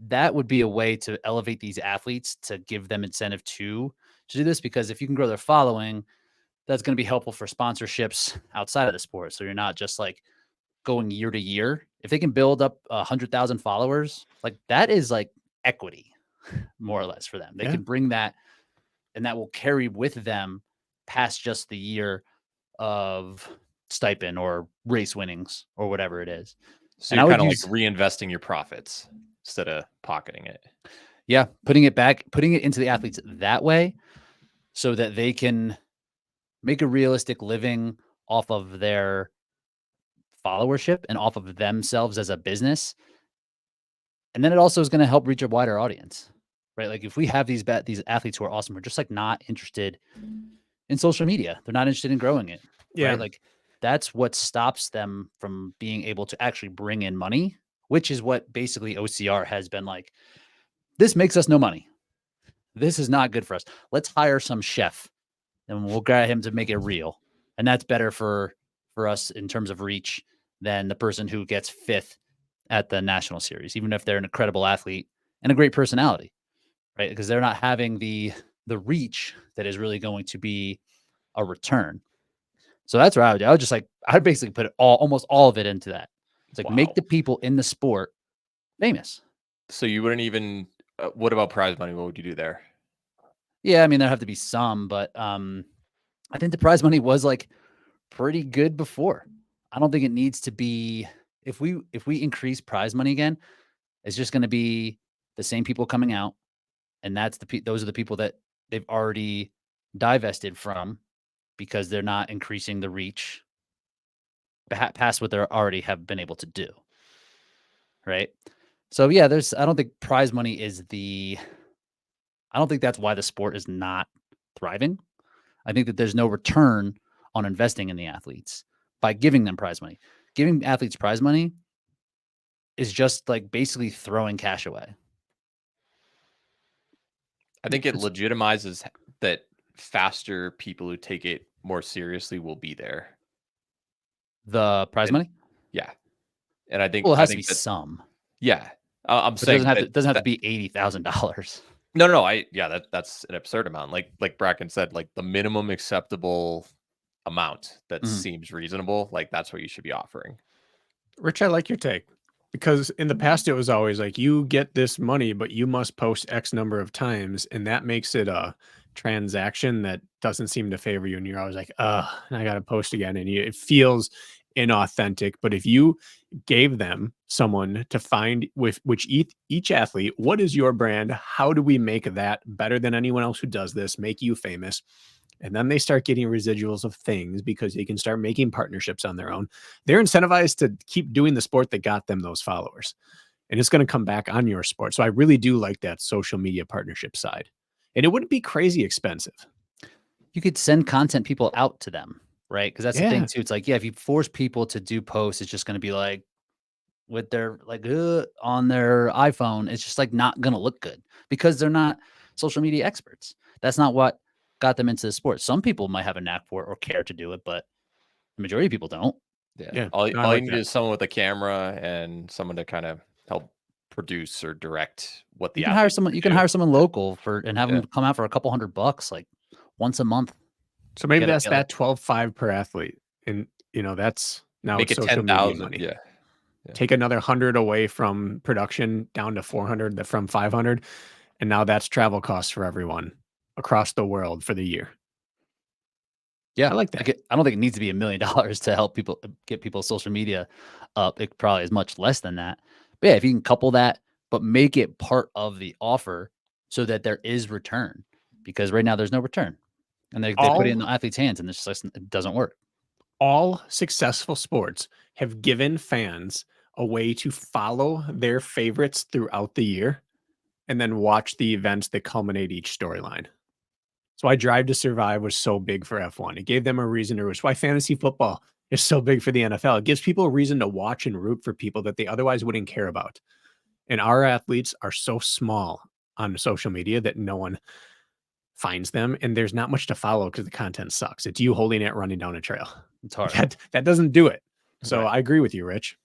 that would be a way to elevate these athletes, to give them incentive to do this. Because if you can grow their following, that's going to be helpful for sponsorships outside of the sport. So you're not just like going year to year. If they can build up 100,000 followers, like that is like equity, more or less, for them. They can bring that, and that will carry with them past just the year of stipend or race winnings or whatever it is. So you're kind of like reinvesting your profits instead of pocketing it. Yeah, putting it into the athletes that way, so that they can make a realistic living off of their followership and off of themselves as a business. And then it also is going to help reach a wider audience, right? Like if we have these athletes who are awesome, we're just like not interested in social media. They're not interested in growing it. Yeah. Right? Like that's what stops them from being able to actually bring in money, which is what basically OCR has been like. This makes us no money. This is not good for us. Let's hire some chef and we'll get him to make it real. And that's better for us in terms of reach than the person who gets 5th at the national series, even if they're an incredible athlete and a great personality, right? Because they're not having the reach that is really going to be a return. So that's what I would do. I'd basically put almost all of it into that. It's like, make the people in the sport famous. So you wouldn't even, what about prize money? What would you do there? Yeah, I mean, there have to be some, but I think the prize money was like pretty good before. I don't think it needs to be, if we increase prize money again, it's just going to be the same people coming out, and those are the people that they've already divested from because they're not increasing the reach past what they already have been able to do. Right? So yeah, I don't think prize money I don't think that's why the sport is not thriving. I think that there's no return on investing in the athletes by giving them prize money. Giving athletes prize money is just like basically throwing cash away. I think it legitimizes that faster people who take it more seriously will be there. The prize money? Yeah. And I think it has to be some. Yeah. I'm but saying it doesn't have to be $80,000. No. That's an absurd amount. Like Bracken said, like the minimum acceptable amount that seems reasonable, like that's what you should be offering. Rich, I like your take, because in the past it was always like, you get this money, but you must post X number of times, and that makes it a transaction that doesn't seem to favor you, and you're always like, I gotta post again, and it feels inauthentic. But if you gave them someone to find with which each athlete, what is your brand? How do we make that better than anyone else who does this, make you famous? And then they start getting residuals of things because they can start making partnerships on their own. They're incentivized to keep doing the sport that got them those followers. And it's going to come back on your sport. So I really do like that social media partnership side. And it wouldn't be crazy expensive. You could send content people out to them, right? Because that's the thing too. It's like, if you force people to do posts, it's just going to be like with their on their iPhone. It's just like not going to look good because they're not social media experts. That's not what got them into the sport. Some people might have a knack for it or care to do it, but the majority of people don't. Yeah. All you need is someone with a camera and someone to kind of help produce or direct what the you can hire someone. You can hire someone local and have them come out for a couple $100, like once a month. So maybe that's that 12.5 per athlete, and that's now make it's it social 10,000. money. Yeah. Take another 100 away from production down to 400 from 500, and now that's travel costs for everyone across the world for the year. Yeah, I like that. I don't think it needs to be $1 million to help people get people's social media up. It probably is much less than that. But yeah, if you can couple that, but make it part of the offer so that there is return, because right now there's no return, and they put it in the athlete's hands, and it doesn't work. All successful sports have given fans a way to follow their favorites throughout the year and then watch the events that culminate each storyline. So why Drive to Survive was so big for F1. It gave them a reason to root. Why fantasy football is so big for the NFL. It gives people a reason to watch and root for people that they otherwise wouldn't care about. And our athletes are so small on social media that no one finds them, and there's not much to follow because the content sucks. It's you holding it, running down a trail. It's hard. That doesn't do it. So I agree with you, Rich.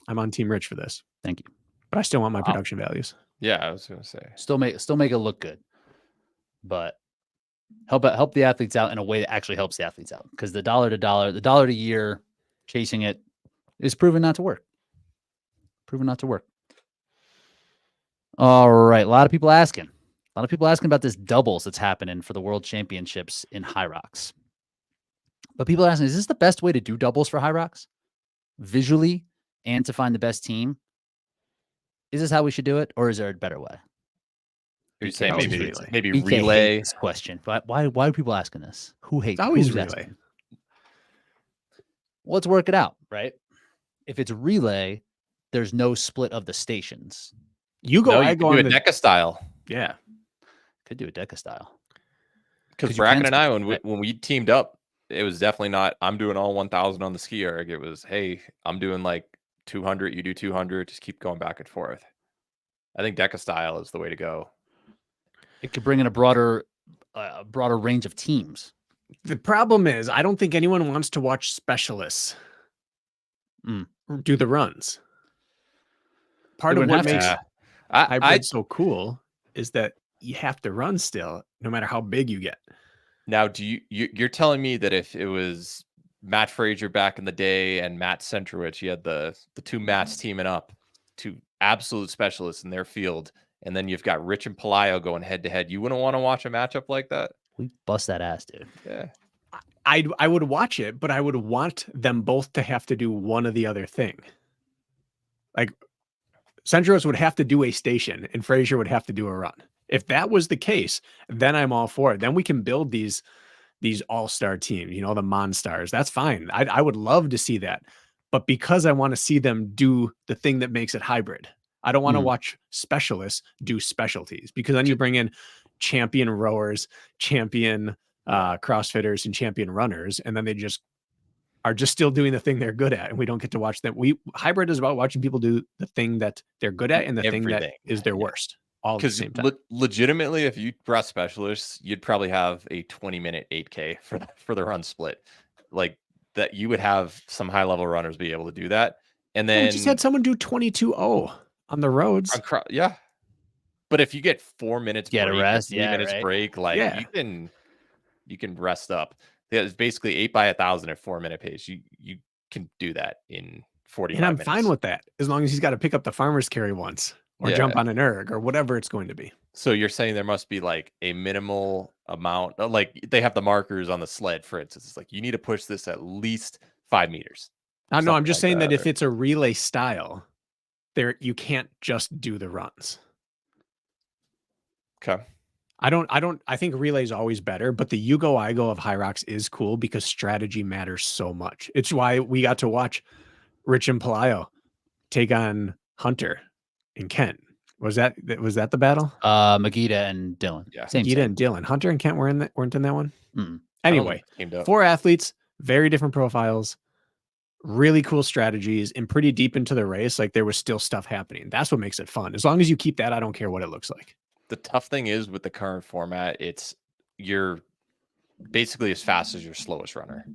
I'm on Team Rich for this. Thank you. But I still want my production values. Yeah, I was gonna say. Still make it look good. But help the athletes out in a way that actually helps the athletes out. Because the dollar to year chasing it is proven not to work. All right. A lot of people asking about this doubles that's happening for the World Championships in Hyrox. But people are asking, is this the best way to do doubles for Hyrox? Visually and to find the best team? Is this how we should do it? Or is there a better way? Are you saying maybe BK relay? This question. Why are people asking this? Who hates? It's always relay. Well, let's work it out, right? If it's relay, there's no split of the stations. You go. I go on the Deca style. Yeah, could do a Deca style. Because Bracken and I, when we teamed up, it was definitely not, I'm doing all 1,000 on the ski erg. It was, hey, I'm doing like 200, you do 200, just keep going back and forth. I think Deca style is the way to go. It could bring in a broader range of teams. The problem is, I don't think anyone wants to watch specialists do the runs. Part of what makes hybrid so cool is that you have to run still, no matter how big you get. Now, you're telling me that if it was Matt Frazier back in the day and Matt Centrowich, you had the two Matts teaming up, two absolute specialists in their field, and then you've got Rich and Pelayo going head to head, you wouldn't want to watch a matchup like that? We bust that ass, dude. Yeah. I would watch it, but I would want them both to have to do one or the other thing. Like Centrowich would have to do a station and Frazier would have to do a run. If that was the case, then I'm all for it. Then we can build these all-star teams, the Monstars. That's fine. I would love to see that. But because I want to see them do the thing that makes it hybrid, I don't want to watch specialists do specialties, because then you bring in champion rowers, champion CrossFitters, and champion runners, and then they just are just still doing the thing they're good at, and we don't get to watch them. Hybrid is about watching people do the thing that they're good at and the thing that is their worst, all at the same time. Legitimately, if you brought specialists, you'd probably have a 20-minute 8K for the run split, like that. You would have some high level runners be able to do that, and then we just had someone do 22:0 on the roads. Yeah, but if you get 4 minutes, get a rest, 3 minutes break, like you can rest up. It's basically 8 by 1,000 at 4-minute pace. You can do that in 45 minutes. And I'm fine with that, as long as he's got to pick up the farmer's carry once or jump on an erg or whatever it's going to be. So you're saying there must be like a minimal amount, like they have the markers on the sled, for instance. It's like you need to push this at least 5 meters. No, I'm just saying that if it's a relay style, you can't just do the runs. Okay. I think relay is always better, but the you go, I go of Hyrox is cool because strategy matters so much. It's why we got to watch Rich and Pelayo take on Hunter and Kent. Was that the battle? Magida and Dylan. Yeah. Magida and Dylan. Hunter and Kent weren't in that one. Mm-mm. Anyway, 4 athletes, very different profiles, really cool strategies, and pretty deep into the race. Like there was still stuff happening. That's what makes it fun. As long as you keep that, I don't care what it looks like. The tough thing is with the current format, you're basically as fast as your slowest runner.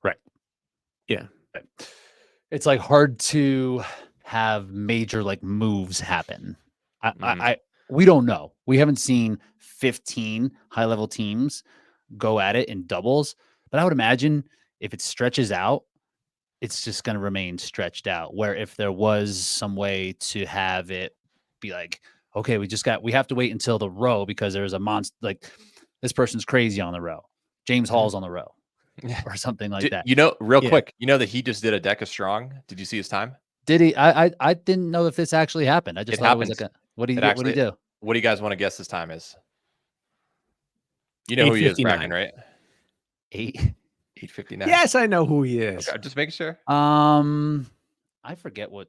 Right. Yeah. It's like hard to have major like moves happen. We don't know. We haven't seen 15 high level teams go at it in doubles, but I would imagine if it stretches out, it's just going to remain stretched out. Where if there was some way to have it be like, okay, we have to wait until the row because there's a monster, like this person's crazy on the row. James Hall's on the row or something like that. Real quick, that he just did a deca strong. Did you see his time? Did he? I didn't know if this actually happened. I just thought it was like what did he do? What do you guys want to guess his time is? You know who he is, Bracken, right? 8:59. Yes, I know who he is. Okay, just making sure. I forget what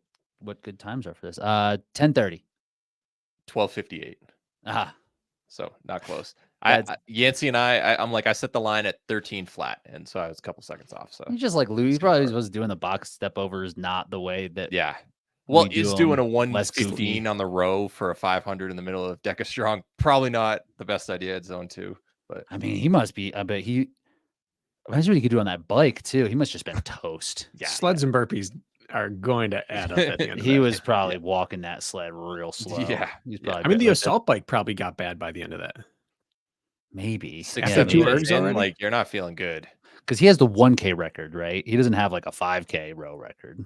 good times are for this. 10:30. 12:58. So not close. Yancey and I set the line at 13 flat, and so I was a couple seconds off. So he's just like Lou. He probably was doing the box step over is not the way that. Yeah. Well, he's doing a 115 on the row for a 500 in the middle of deca strong. Probably not the best idea at zone 2, but I mean, he must be. I bet he. Imagine what he could do on that bike too. He must just been toast. Yeah, sleds and burpees are going to add up at the end of he was probably walking that sled real slow. Yeah. I mean, the assault bike probably got bad by the end of that. Maybe. 2 ergs in, like you're not feeling good. Because he has the 1K record, right? He doesn't have like a 5K row record.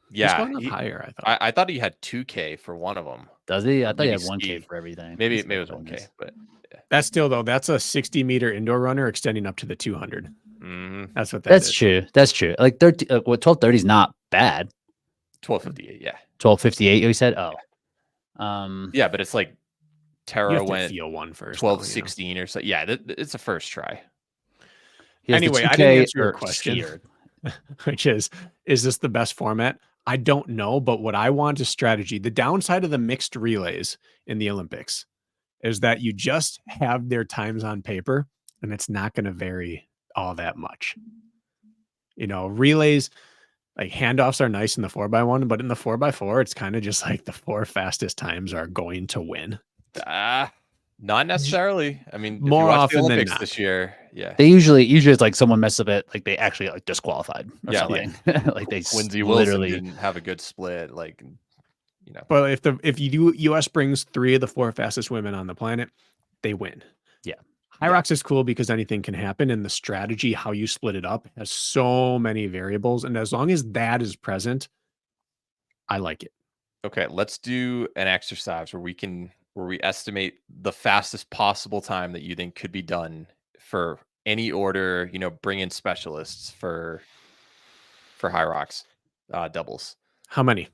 He's going up higher, I thought he had 2K for one of them. Does he? I thought he had 1K for everything. Maybe it was 1K, but that's still that's a 60-meter indoor runner extending up to the 200. Mm-hmm. That's what that's true. That's true. Like 12:30 is not bad. 12:58, yeah. 12:58. You said, oh, yeah, but it's like Tara went feel one first. 12:16 or so. Yeah, it's a first try. Anyway, I didn't answer your question, which is this the best format? I don't know, but what I want is strategy. The downside of the mixed relays in the Olympics is that you just have their times on paper, and it's not going to vary all that much. Relays, like handoffs are nice in the 4x1, but in the 4x4, it's kind of just like the 4 fastest times are going to win. Not necessarily. I mean, more often the Olympics than not. This year, yeah. They usually it's like someone messed up it, like they actually like disqualified or something. Like they Lindsey literally Wilson didn't have a good split, like But if US brings 3 of the 4 fastest women on the planet, they win. Yeah. Hyrox is cool because anything can happen, and the strategy, how you split it up, has so many variables. And as long as that is present, I like it. Okay, let's do an exercise where we estimate the fastest possible time that you think could be done for any order, bring in specialists for Hyrox doubles. How many?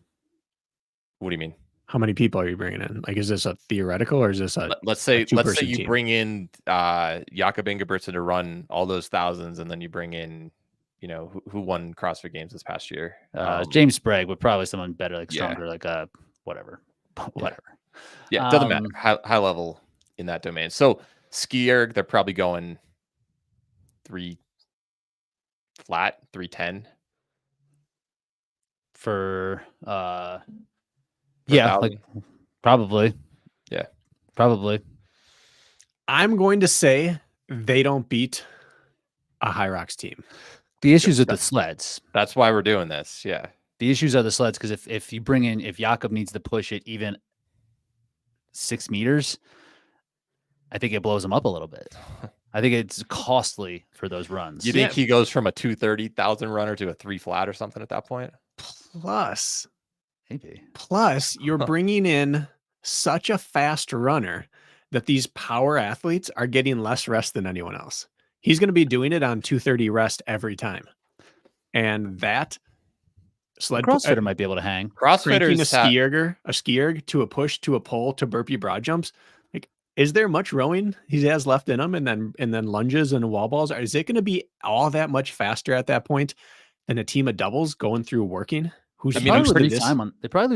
What do you mean? How many people are you bringing in? Like, is this a theoretical or is this let's say you team? Bring in Jakob Ingebrigtsen to run all those thousands, and then you bring in you know, who won CrossFit Games this past year. James Sprague, but probably someone better, like Yeah. stronger, like whatever. Yeah, it doesn't matter. High level in that domain. So ski erg, they're probably going 3 flat, 310 for yeah, like probably. Yeah. Probably. I'm going to say they don't beat a Hyrox team. The issues with the sleds. That's why we're doing this. Yeah. The issues are the sleds, because if you bring in, if Jakob needs to push it even 6 meters, I think it blows him up a little bit. I think it's costly for those runs. You think he goes from a 230,000 runner to a 3 flat or something at that point? Plus, maybe. Plus, you're bringing in such a fast runner that these power athletes are getting less rest than anyone else. He's going to be doing it on 230 rest every time. And that sled CrossFitter might be able to hang. CrossFitters a ski erg to a push to a pull to burpee broad jumps. Like, is there much rowing he has left in him, and then lunges and wall balls? Is it going to be all that much faster at that point than a team of doubles going through working? They probably lose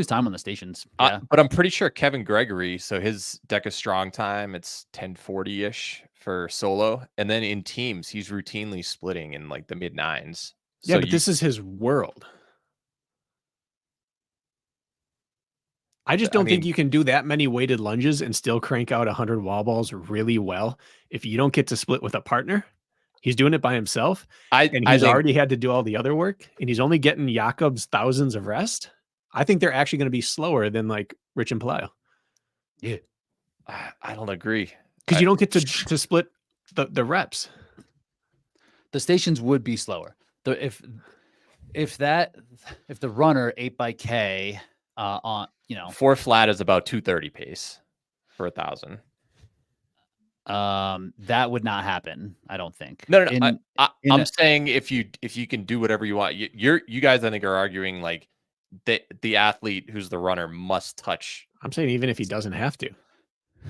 time on the stations. Yeah. But I'm pretty sure Kevin Gregory, so his Deca Strong time, it's 1040-ish for solo. And then in teams, he's routinely splitting in like the mid 9s. Yeah, but this is his world. I just don't think you can do that many weighted lunges and still crank out 100 wall balls really well if you don't get to split with a partner. He's doing it by himself, and he's already had to do all the other work, and he's only getting Jakob's thousands of rest. I think they're actually going to be slower than like Rich and Pelayo. Yeah, I don't agree, because you don't get to split the reps. The stations would be slower. If the runner 8x on 4 flat is about 230 pace for 1,000. That would not happen. I don't think. No. I'm saying if you can do whatever you want, you guys I think are arguing like the athlete who's the runner must touch. I'm saying even if he doesn't have to.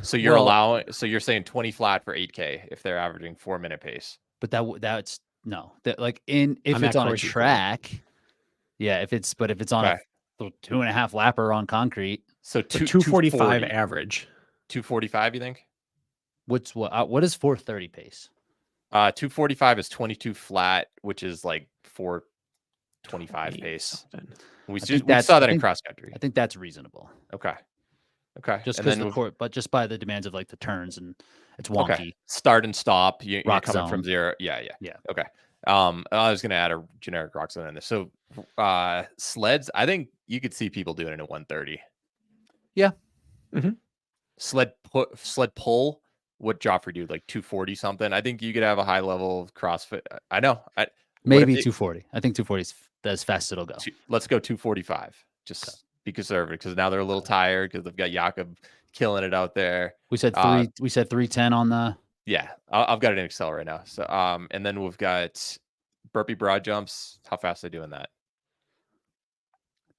So you're saying 20 flat for 8K if they're averaging 4-minute pace. But that's no. That like if it's on a track, yeah. If it's on a 2.5 lapper on concrete, so 245 average. 245, you think? What is 430 pace? 245 is 22 flat, which is like 425 pace. We saw that in cross country. I think that's reasonable. Okay. Just because but just by the demands of like the turns, and it's wonky. Okay. Start and stop. You're coming zone. from 0. Yeah. Okay. I was gonna add a generic rock zone in this. So sleds, I think you could see people doing it at 130. Yeah. Mm-hmm. Sled pull. What Joffrey do, like 240 something? I think you could have a high level of CrossFit. I know. Maybe 240. I think 240 is as fast as it'll go. Let's go 245. Just be conservative, because now they're a little tired because they've got Jakob killing it out there. We said 310 on the. Yeah, I've got it in Excel right now. So and then we've got burpee broad jumps. How fast are they doing that?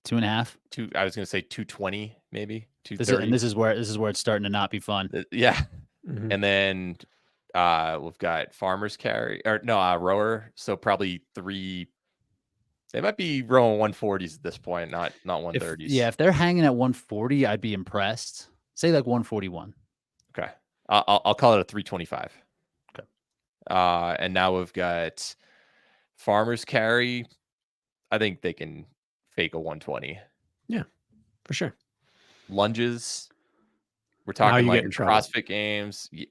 2.5. I was gonna say 220, maybe 230. This is where it's starting to not be fun. Yeah. Mm-hmm. And then we've got farmer's carry rower. So probably 3. They might be rowing 140s at this point, not 130s. If they're hanging at 140, I'd be impressed. Say like 141. Okay. I'll call it a 325. Okay. And now we've got farmer's carry. I think they can fake a 120. Yeah, for sure. Lunges. We're talking like CrossFit Games. Yeah.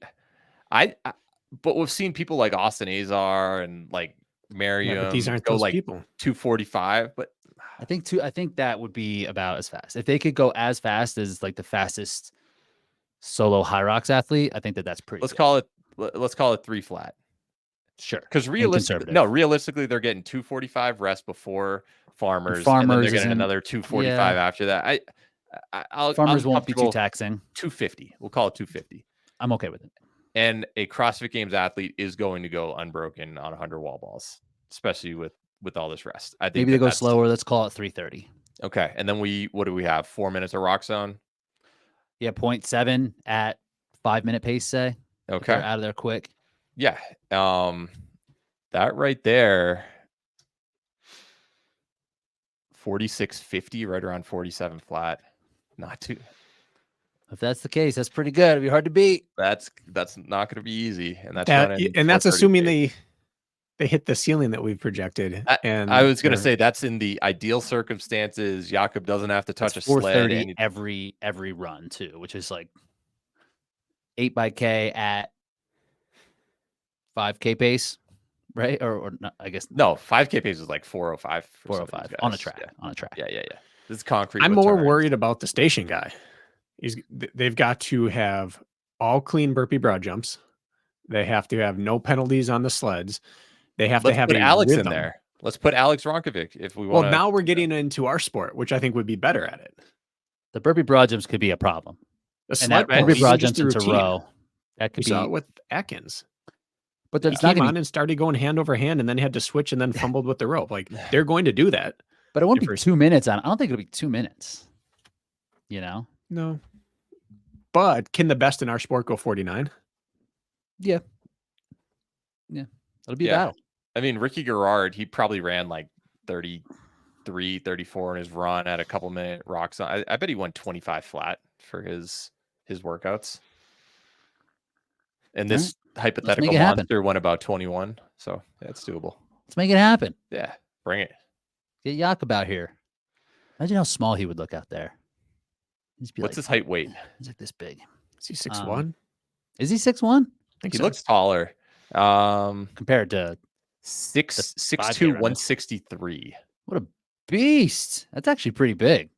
But we've seen people like Austin Azar and like Mariam. But these aren't those like people. 245. But I think that would be about as fast. If they could go as fast as like the fastest solo Hyrox athlete, I think that's pretty. Let's call it 3 flat. Sure. Because realistically, they're getting 245 rest before farmers, and then they're getting another 245 after that. Farmers won't be too taxing. 250. We'll call it 250. I'm okay with it. And a CrossFit Games athlete is going to go unbroken on 100 wall balls, especially with all this rest. I think maybe they go slower. Let's call it 330. Okay. And then what do we have? 4 minutes of rock zone? Yeah, 0.7 at 5-minute pace, say. Okay. Out of there quick. Yeah. That right there, 46.50, right around 47 flat. Not too. If that's the case, that's pretty good. It'd be hard to beat. That's not going to be easy, and that's assuming they hit the ceiling that we've projected. And I was going to say that's in the ideal circumstances. Jakob doesn't have to touch a sled every run too, which is like 8x K at 5K pace, right? Or not, I guess no, 5K pace is like 405. 405 on a track. Yeah. On a track. Yeah. This is concrete. I'm more worried about the station guy. They've got to have all clean burpee broad jumps. They have to have no penalties on the sleds. They have to have put Alex in there. Let's put Alex Ronkovic if we want. Well, now we're getting into our sport, which I think would be better at it. The burpee broad jumps could be a problem. And that burpee broad jumps into row. That could be saw it with Atkins. But he came on and started going hand over hand, and then had to switch, and then fumbled with the rope. Like they're going to do that. But it won't be 2 minutes on. I don't think it'll be 2 minutes. No. But can the best in our sport go 49? Yeah. It'll be a battle. I mean, Ricky Garrard, he probably ran like 33, 34 in his run at a couple minute rocks. I bet he went 25 flat for his workouts. And this hypothetical monster went about 21. So that's doable. Let's make it happen. Yeah. Bring it. Get Jakob out here. Imagine how small he would look out there. What's his height weight? He's like this big. Is he 6'1"? Is he 6'1"? I think he looks taller. Compared to 6'2", 163. What a beast. That's actually pretty big.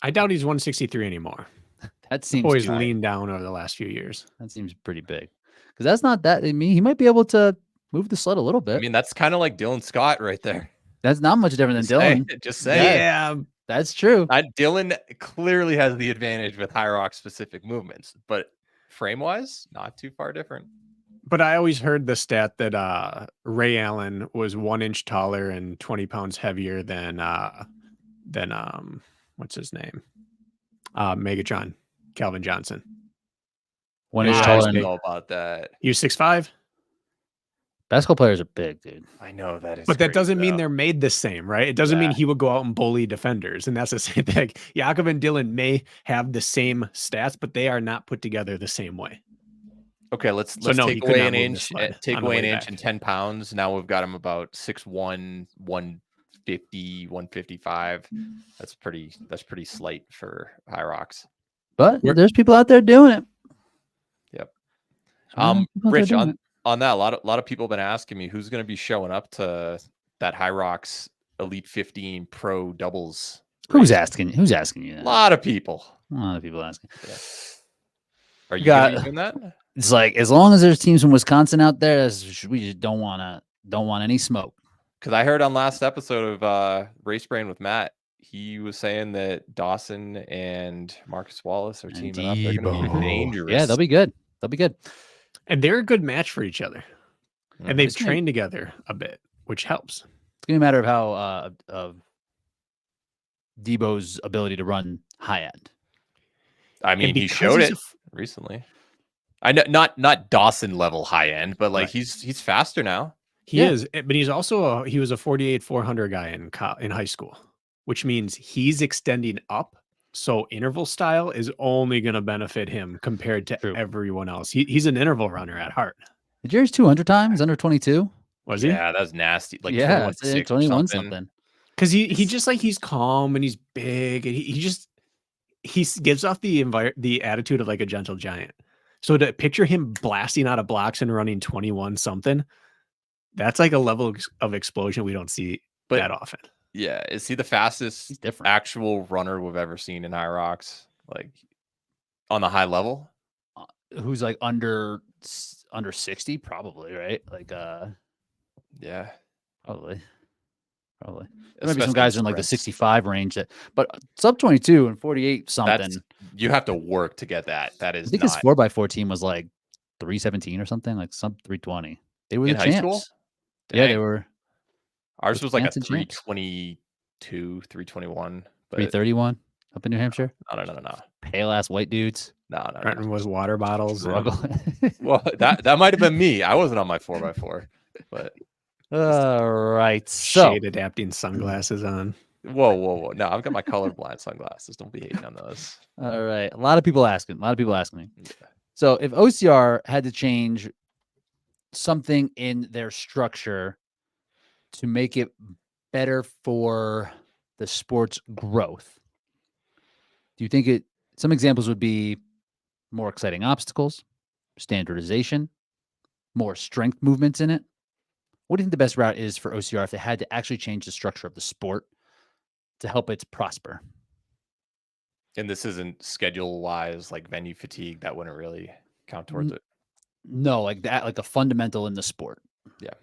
I doubt he's 163 anymore. That seems always leaned down over the last few years. That seems pretty big. Because that's not that. I mean, he might be able to move the sled a little bit. I mean, that's kind of like Dylan Scott right there. That's not much different than Dylan. Just saying. Yeah, that's true. Dylan clearly has the advantage with Hyrox specific movements, but frame wise, not too far different. But I always heard the stat that Ray Allen was 1 inch taller and 20 pounds heavier than what's his name? Megatron, Calvin Johnson. 1 inch taller. I don't know about that. He was 6'5". Basketball players are big, dude. I know that is, but that doesn't mean they're made the same, right? It doesn't mean he would go out and bully defenders, and that's the same thing. Jakob and Dylan may have the same stats, but they are not put together the same way. Okay, let's take away an inch. Take away an inch and 10 pounds. Now we've got him about 6'1", 150, 155. That's pretty slight for Hyrox. But there's people out there doing it. Yep. Rich, on that, a lot of people have been asking me who's going to be showing up to that Hyrox Elite 15 Pro doubles. Who's asking you that? A lot of people asking. Yeah. Are you going to be doing that? It's like, as long as there's teams from Wisconsin out there, we just don't want any smoke. Because I heard on last episode of Race Brain with Matt, he was saying that Dawson and Marcus Wallace are teaming up. They're going to be dangerous. Yeah, they'll be good. And they're a good match for each other. And they've trained together a bit, which helps. It's going to be a matter of how of Debo's ability to run high end. I mean, he showed it recently. I know not Dawson level high end, but like he's faster now. He is, but he's also he was a 48-400 guy in high school, which means he's extending up. So interval style is only going to benefit him compared to everyone else. He's an interval runner at heart. The Jerry's 200 times under 22. Was he? Yeah, that was nasty. Like 21 something. Because he just like he's calm and he's big and he gives off the attitude of like a gentle giant. So to picture him blasting out of blocks and running 21 something, that's like a level of explosion we don't see that often. Yeah, is he the fastest actual runner we've ever seen in Hyrox? Like on the high level? Who's like under 60, probably, right? Like yeah, probably. There might be some guys in like the 65 range but sub 22 and 48 something. You have to work to get that. That is, I think his 4x4 team was like 317 or something, like sub 320. They were the champs. High school? Yeah, they were. Ours was like a 322, 321, 331 up in New Hampshire. No. Pale ass white dudes. No. Renton was water bottles. Well, that might have been me. I wasn't on my 4x4, but All right. So Shade adapting sunglasses on. Whoa. No, I've got my colorblind sunglasses. Don't be hating on those. all right. A lot of people asking. Me. Yeah. So if OCR had to change something in their structure to make it better for the sport's growth, do you think some examples would be more exciting obstacles, standardization, more strength movements in it? What do you think the best route is for OCR if they had to actually change the structure of the sport to help it prosper? And this isn't schedule-wise, like venue fatigue. That wouldn't really count towards it. No, like that, like a fundamental in the sport. Yeah.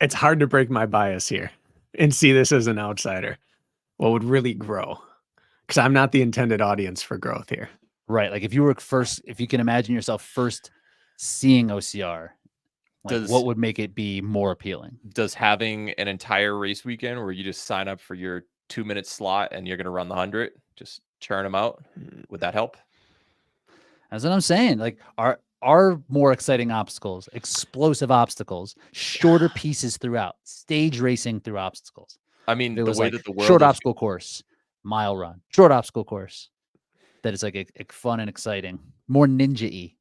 It's hard to break my bias here and see this as an outsider. What would really grow? Because I'm not the intended audience for growth here. Right. Like if you can imagine yourself first seeing OCR, what would make it be more appealing? Does having an entire race weekend where you just sign up for your 2-minute slot and you're going to run the 100, just churn them out, would that help? That's what I'm saying. Like are more exciting obstacles, explosive obstacles, shorter pieces throughout, stage racing through obstacles. I mean, the way that the world short obstacle course, mile run, short obstacle course, that is like fun and exciting, more ninja-y.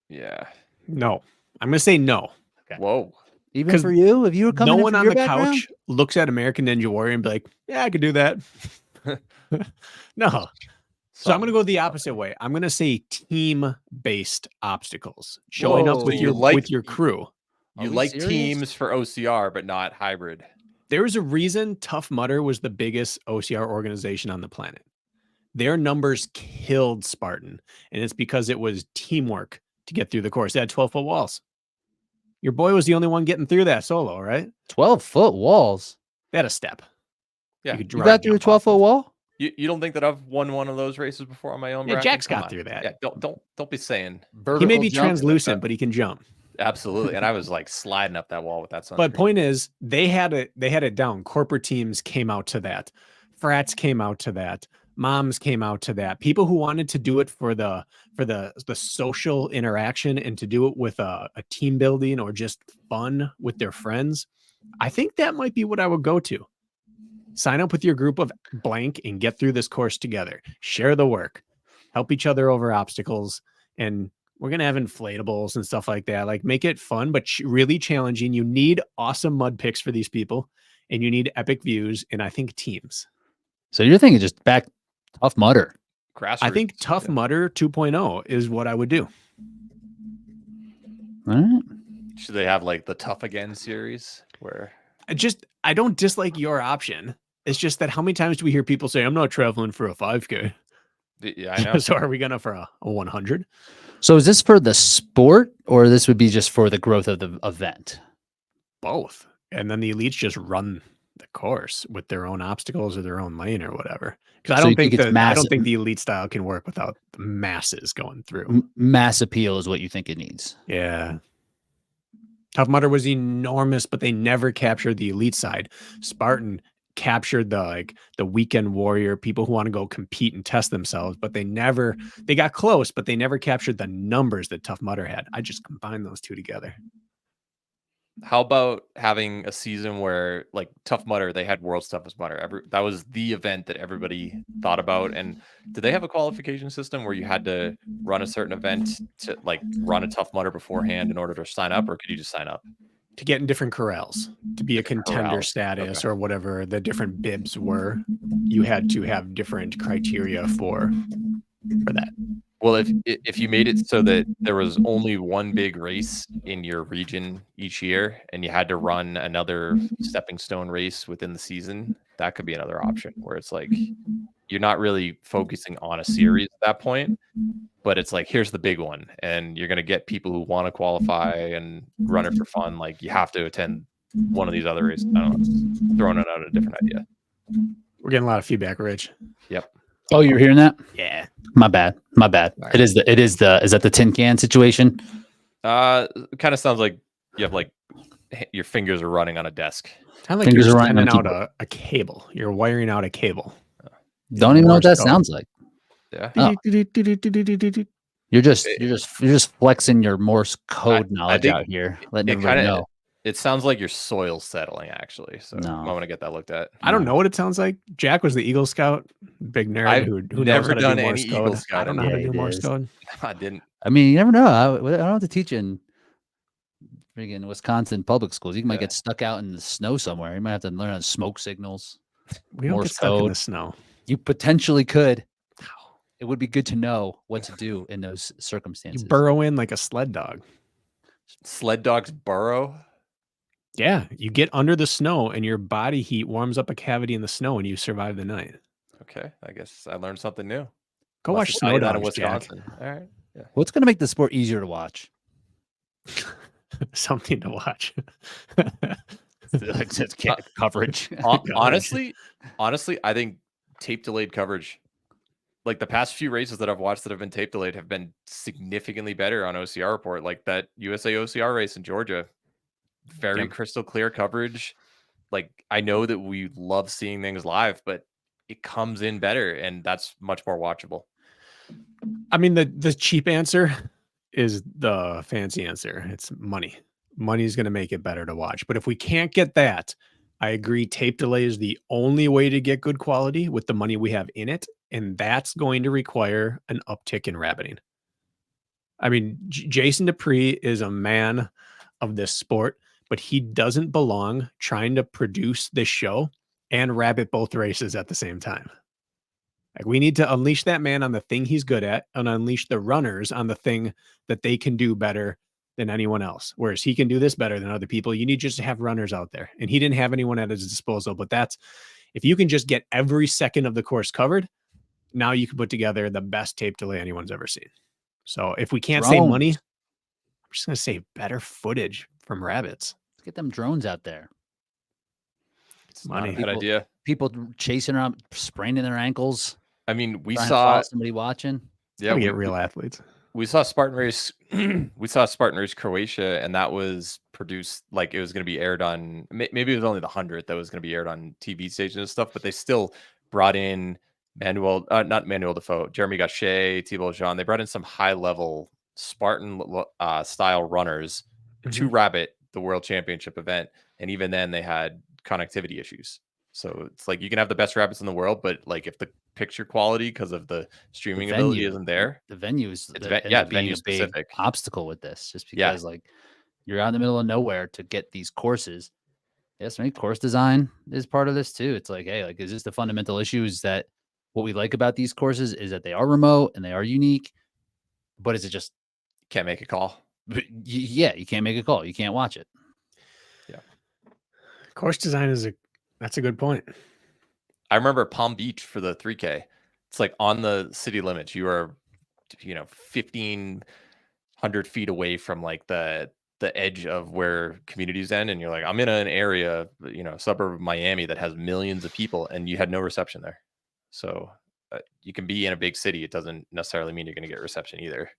Yeah. No, I'm going to say no. Okay. Whoa. Even for you, if you were coming, no one on the background? couch looks at American Ninja Warrior and be like, "Yeah, I could do that." No. So I'm going to go the opposite way. I'm going to say team-based obstacles, showing up with your crew. You like teams for OCR, but not hybrid. There's a reason Tough Mudder was the biggest OCR organization on the planet. Their numbers killed Spartan, and it's because it was teamwork to get through the course. They had 12-foot walls. Your boy was the only one getting through that solo, right? 12-foot walls. They had a step. Yeah. You got through a 12-foot wall? You don't think that I've won one of those races before on my own? Yeah, Jack's got through that. Yeah, don't be saying he may be translucent, but he can jump. Absolutely. And I was like sliding up that wall with that sunscreen. But point is, they had it down. Corporate teams came out to that. Frats came out to that. Moms came out to that. People who wanted to do it for the social interaction and to do it with a team building or just fun with their friends. I think that might be what I would go to. Sign up with your group of blank and get through this course together. Share the work. Help each other over obstacles. And we're going to have inflatables and stuff like that. Like, make it fun, but really challenging. You need awesome mud picks for these people, and you need epic views, and I think teams. So you're thinking just back Tough Mudder. Grassroots. I think Tough Mudder 2.0 is what I would do. All right. Should they have like the Tough Again series where... I don't dislike your option. It's just that how many times do we hear people say, "I'm not traveling for a 5K"? Yeah, I know. So are we going to for a 100? So is this for the sport, or this would be just for the growth of the event? Both. And then the elites just run the course with their own obstacles or their own lane or whatever. Because I don't think the elite style can work without the masses going through. Mass appeal is what you think it needs. Yeah. Tough Mudder was enormous, but they never captured the elite side. Spartan captured the weekend warrior, people who want to go compete and test themselves, but they got close, but they never captured the numbers that Tough Mudder had. I just combined those two together. How about having a season where, like, Tough Mudder, they had World's Toughest Mudder. That was the event that everybody thought about. And did they have a qualification system where you had to run a certain event to, like, run a Tough Mudder beforehand in order to sign up, or could you just sign up? To get in different corrals, to be a contender status or whatever the different bibs were, you had to have different criteria for that. Well, if you made it so that there was only one big race in your region each year and you had to run another stepping stone race within the season, that could be another option where it's like you're not really focusing on a series at that point, but it's like, here's the big one, and you're going to get people who want to qualify and run it for fun. Like, you have to attend one of these other races. I don't know, throwing it out a different idea. We're getting a lot of feedback, Rich. Yep. Oh, you're hearing that? Yeah. My bad. Right. Is that the tin can situation? It kind of sounds like you have, like, your fingers are running on a desk. Kind of like you're running out a cable. You're wiring out a cable. Don't even know what that sounds like. Yeah. Oh. You're just flexing your Morse code knowledge think out here, letting it everybody kinda know. it sounds like your soil's settling, actually, so No. I wanna get that looked at. I don't know what it sounds like. Jack was the Eagle Scout, big nerd I've who knows how never to done do any Morse Eagle code. I don't Scouting. know how to Yeah, do he Morse is. code. I didn't. I mean, you never know. I don't have to teach in freaking Wisconsin public schools. You might Yeah. get stuck out in the snow somewhere. You might have to learn how to smoke signals. We don't Morse get stuck in code. the snow. You potentially could. It would be good to know what to do in those You circumstances. burrow in like a sled dog. Sled dogs burrow? Yeah, you get under the snow and your body heat warms up a cavity in the snow and you survive the night. Okay, I guess I learned something new. Go Must watch have Snow taught you that in Dogs, Jack. Wisconsin. All right. Yeah. What's going to make the sport easier to watch? Something to watch. Coverage. Honestly, I think tape delayed coverage, like the past few races that I've watched that have been tape delayed, have been significantly better on OCR report. Like that USA OCR race in Georgia, very crystal clear coverage. Like I know that we love seeing things live, but it comes in better, and that's much more watchable. I mean, the cheap answer is the fancy answer. It's money. Money is going to make it better to watch. But if we can't get that, I agree. Tape delay is the only way to get good quality with the money we have in it. And that's going to require an uptick in rabbiting. I mean, Jason Dupree is a man of this sport, but he doesn't belong trying to produce this show and rabbit both races at the same time. Like we need to unleash that man on the thing he's good at and unleash the runners on the thing that they can do better than anyone else. Whereas he can do this better than other people. You need just to have runners out there. And he didn't have anyone at his disposal. But that's, if you can just get every second of the course covered, now you can put together the best tape delay anyone's ever seen. So if we can't save money, I'm just going to say better footage from rabbits. Let's get them drones out there. It's money. Not a bad idea. People chasing around, spraining their ankles. I mean, we saw somebody watching. Yeah, we get real athletes. We saw Spartan Race. We saw Spartan Race Croatia, and that was produced like it was going to be aired on. Maybe it was only the 100th that was going to be aired on TV stations and stuff. But they still brought in not Manuel Defoe, Jeremy Gachet, Thibaut Jean. They brought in some high level Spartan style runners to rabbit the World Championship event, and even then they had connectivity issues. So it's like you can have the best rabbits in the world, but like if the picture quality because of the streaming ability isn't there, the venue is venue specific obstacle with this, just because like you're out in the middle of nowhere to get these courses. Yes, maybe course design is part of this too. It's like, hey, like, is this the fundamental issue? Is that what we like about these courses is that they are remote and they are unique, but is it just can't make a call? Yeah, you can't make a call. You can't watch it. Yeah, course design that's a good point. I remember Palm Beach for the 3K. It's like on the city limits. You are, 1,500 feet away from like the edge of where communities end, and you're like, I'm in an area, suburb of Miami that has millions of people, and you had no reception there. So you can be in a big city. It doesn't necessarily mean you're going to get reception either.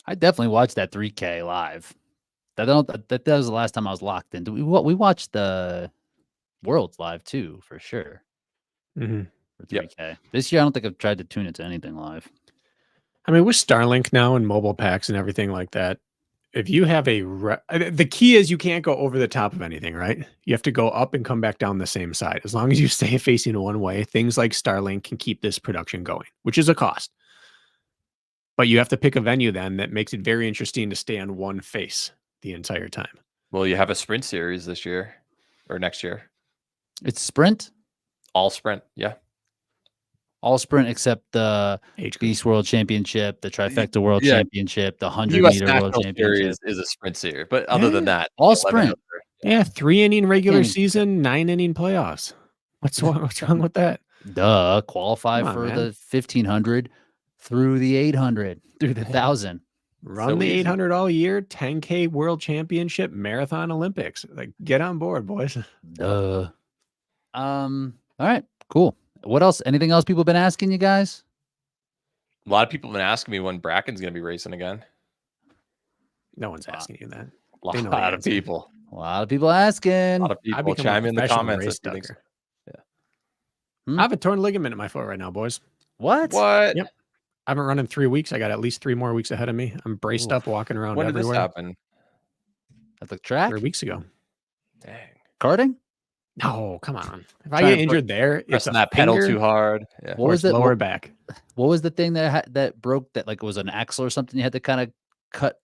I definitely watched that 3K live. That was the last time I was locked in. We watched the Worlds live too, for sure. For 3K. Yep. This year, I don't think I've tried to tune it to anything live. I mean, with Starlink now and mobile packs and everything like that, if you have the key is you can't go over the top of anything, right? You have to go up and come back down the same side. As long as you stay facing one way, things like Starlink can keep this production going, which is a cost. But you have to pick a venue then that makes it very interesting to stay on one face the entire time. Well, you have a sprint series this year or next year. It's sprint? All sprint, yeah. All sprint except the Beast World Championship, the Trifecta World Championship, the 100-meter World Championship. Is a sprint series, but other than that, all sprint. Yeah, 3-inning regular season, 9-inning playoffs. What's wrong with that? Duh, qualify for the 1,500 through the 800, through the 1,000. Run the 800 all year, 10K World Championship, Marathon Olympics. Like, get on board, boys. Duh. All right, cool. What else? Anything else people been asking you guys? A lot of people have been asking me when Bracken's going to be racing again. No one's asking you that. A lot of people. A lot of people asking. A lot of people chime in the comments. I have a torn ligament in my foot right now, boys. What? Yep. I haven't run in 3 weeks. I got at least 3 more weeks ahead of me. I'm braced up, walking around When did everywhere. this happen? At the track? 3 weeks ago. Dang. Karting? No, come on. If I get injured there, it's a that pedal too hard. Yeah. What was the lower back? What was the thing that broke? That like it was an axle or something. You had to kind of cut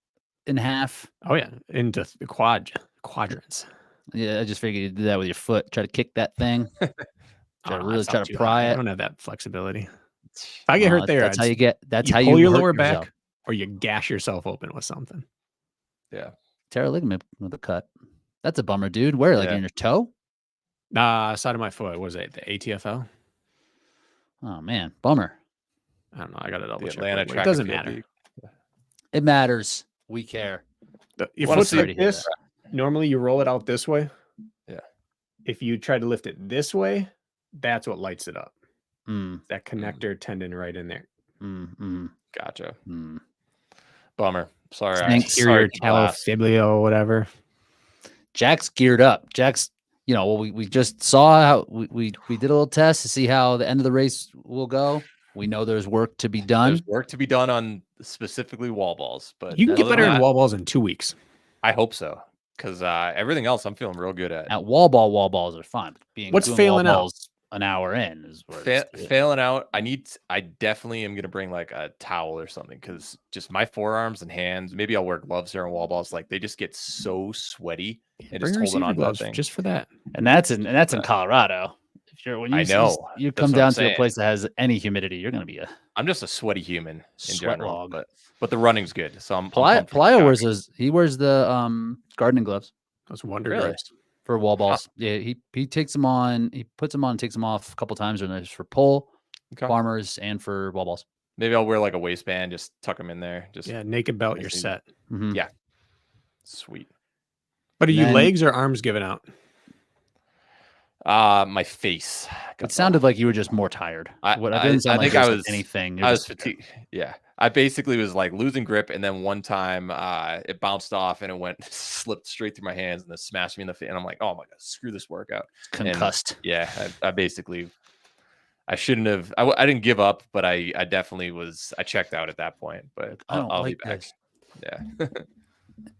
in half. Oh yeah, into the quadrants. Yeah, I just figured you do that with your foot. Try to kick that thing. Try to pry it. I don't have that flexibility. If I get hurt there, that's how you get. That's how pull you your hurt lower yourself. back, or you gash yourself open with something. Yeah. Tear a ligament with a cut. That's a bummer, dude. Where? Like in your toe? Side of my foot. Was it the ATFL? Oh man, bummer. I don't know. I got to double check. It doesn't matter. It matters. We care. Your foot's like this. Normally, you roll it out this way. Yeah. If you try to lift it this way, that's what lights it up. That connector tendon right in there. Gotcha. Bummer. Sorry. Anterior talofiblio, whatever. Jack's geared up. Jack's, we just saw how we did a little test to see how the end of the race will go. We know there's work to be done. There's work to be done on specifically wall balls, but you can get better in wall balls in 2 weeks. I hope so, because everything else I'm feeling real good at. At wall balls are fine. What's failing out? An hour in is where failing out. I definitely am gonna bring like a towel or something, because just my forearms and hands. Maybe I'll wear gloves here on wall balls. Like they just get so sweaty and just holding on to that thing. Just for that. And that's in Colorado. You come down to a place that has any humidity, you're gonna be I'm just a sweaty human in general, but the running's good. So I'm Playa wears the gardening gloves. Those wonder gloves for wall balls. Yeah, he takes them on, he puts them on and takes them off a couple times, and there's for pole, farmers, and for wall balls. Maybe I'll wear like a waistband, just tuck them in there. Just naked belt, you're set. Yeah, sweet. But are you legs or arms giving out? My face. It sounded like you were just more tired. I think I was anything. I was fatigued. Yeah, I basically was like losing grip, and then one time it bounced off and it slipped straight through my hands and then smashed me in the face. And I'm like, oh my god, screw this workout. Concussed. And, I basically, I shouldn't have. I didn't give up, but I definitely was. I checked out at that point, but I'll be back. This. Yeah.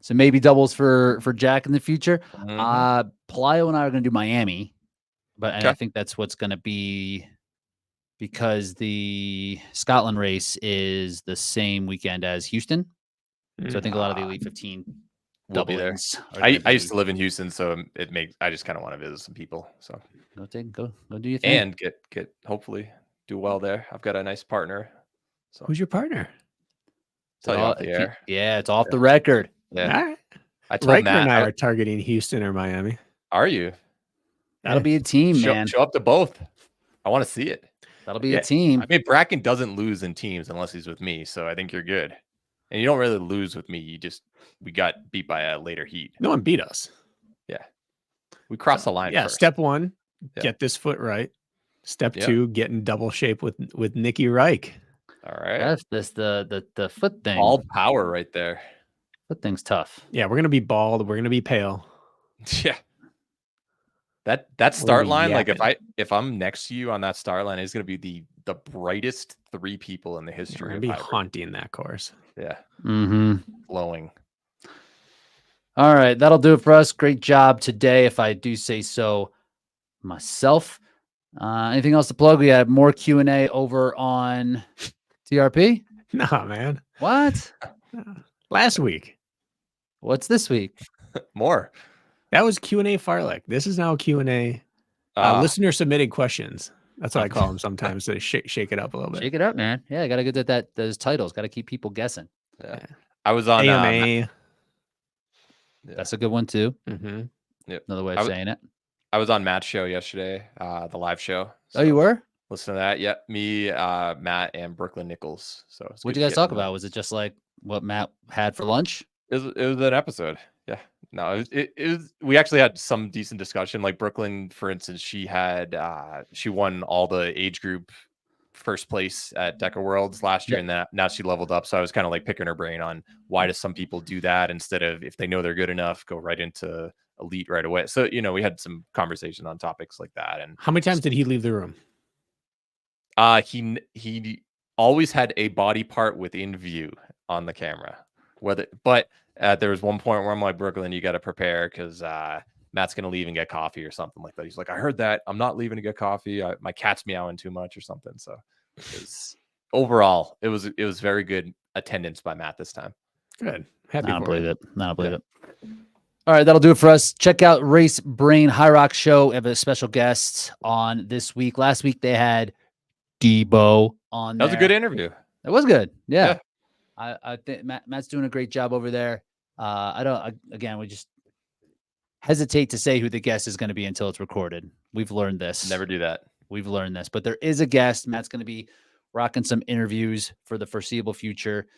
So maybe doubles for Jack in the future. Playa and I are going to do Miami. But I think that's what's going to be, because the Scotland race is the same weekend as Houston. So I think a lot of the Elite 15 will be there. I used to live in Houston, so I just kind of want to visit some people. So go do your thing. And get hopefully do well there. I've got a nice partner. So who's your partner? Tell you off the air. Yeah, it's off the record. Yeah. All right. I told Riker Matt and I are targeting Houston or Miami. Are you? That'll be a team, man. Show up to both. I want to see it. That'll be a team. I mean, Bracken doesn't lose in teams unless he's with me, so I think you're good. And you don't really lose with me. We got beat by a later heat. No one beat us. Yeah. We crossed the line first. Step 1, get this foot right. Step 2, get in double shape with Nicky Reich. All right. That's the foot thing. All power right there. Foot thing's tough. Yeah, we're gonna be bald. We're gonna be pale. Yeah. That start line, like if I'm next to you on that start line, it's gonna be the brightest 3 people in the history. We're gonna be haunting that course. Yeah. Glowing. All right, that'll do it for us. Great job today, if I do say so myself. Anything else to plug? We have more Q&A over on TRP. Nah, man. What? Last week. What's this week? More. That was Q&A Farlek. This is now Q&A. Listener submitted questions. That's what I call them sometimes, to shake it up a little bit. Shake it up, man. Yeah, I got to get those titles. Got to keep people guessing. Yeah. I was on AMA. That's a good one too. Yep. Another way of saying it. I was on Matt's show yesterday, the live show. So you were? Listen to that. Yep. Me, Matt, and Brooklyn Nichols. So what'd you guys talk about? Was it just like what Matt had for lunch? It was an episode. Yeah. No, it was. We actually had some decent discussion. Like Brooklyn, for instance, she won all the age group first place at Deca Worlds last year, and now she leveled up. So I was kind of like picking her brain on why do some people do that instead of, if they know they're good enough, go right into elite right away. So we had some conversation on topics like that. And how many times did he leave the room? He always had a body part within view on the camera. But there was one point where I'm like, Brooklyn, you got to prepare because Matt's going to leave and get coffee or something like that. He's like, I heard that. I'm not leaving to get coffee. My cat's meowing too much or something. So overall, it was very good attendance by Matt this time. Good. Happy I don't for believe you. it. I don't believe it. All right, that'll do it for us. Check out Race Brain Hyrox Show. We have a special guest on this week. Last week they had Debo on. That was a good interview. It was good. Yeah. I think Matt's doing a great job over there. We just hesitate to say who the guest is going to be until it's recorded. We've learned this. Never do that. We've learned this, but there is a guest. Matt's going to be rocking some interviews for the foreseeable future.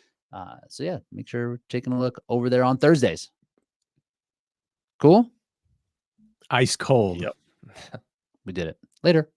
So yeah, make sure we're taking a look over there on Thursdays. Cool. Ice cold. Yep. We did it. Later.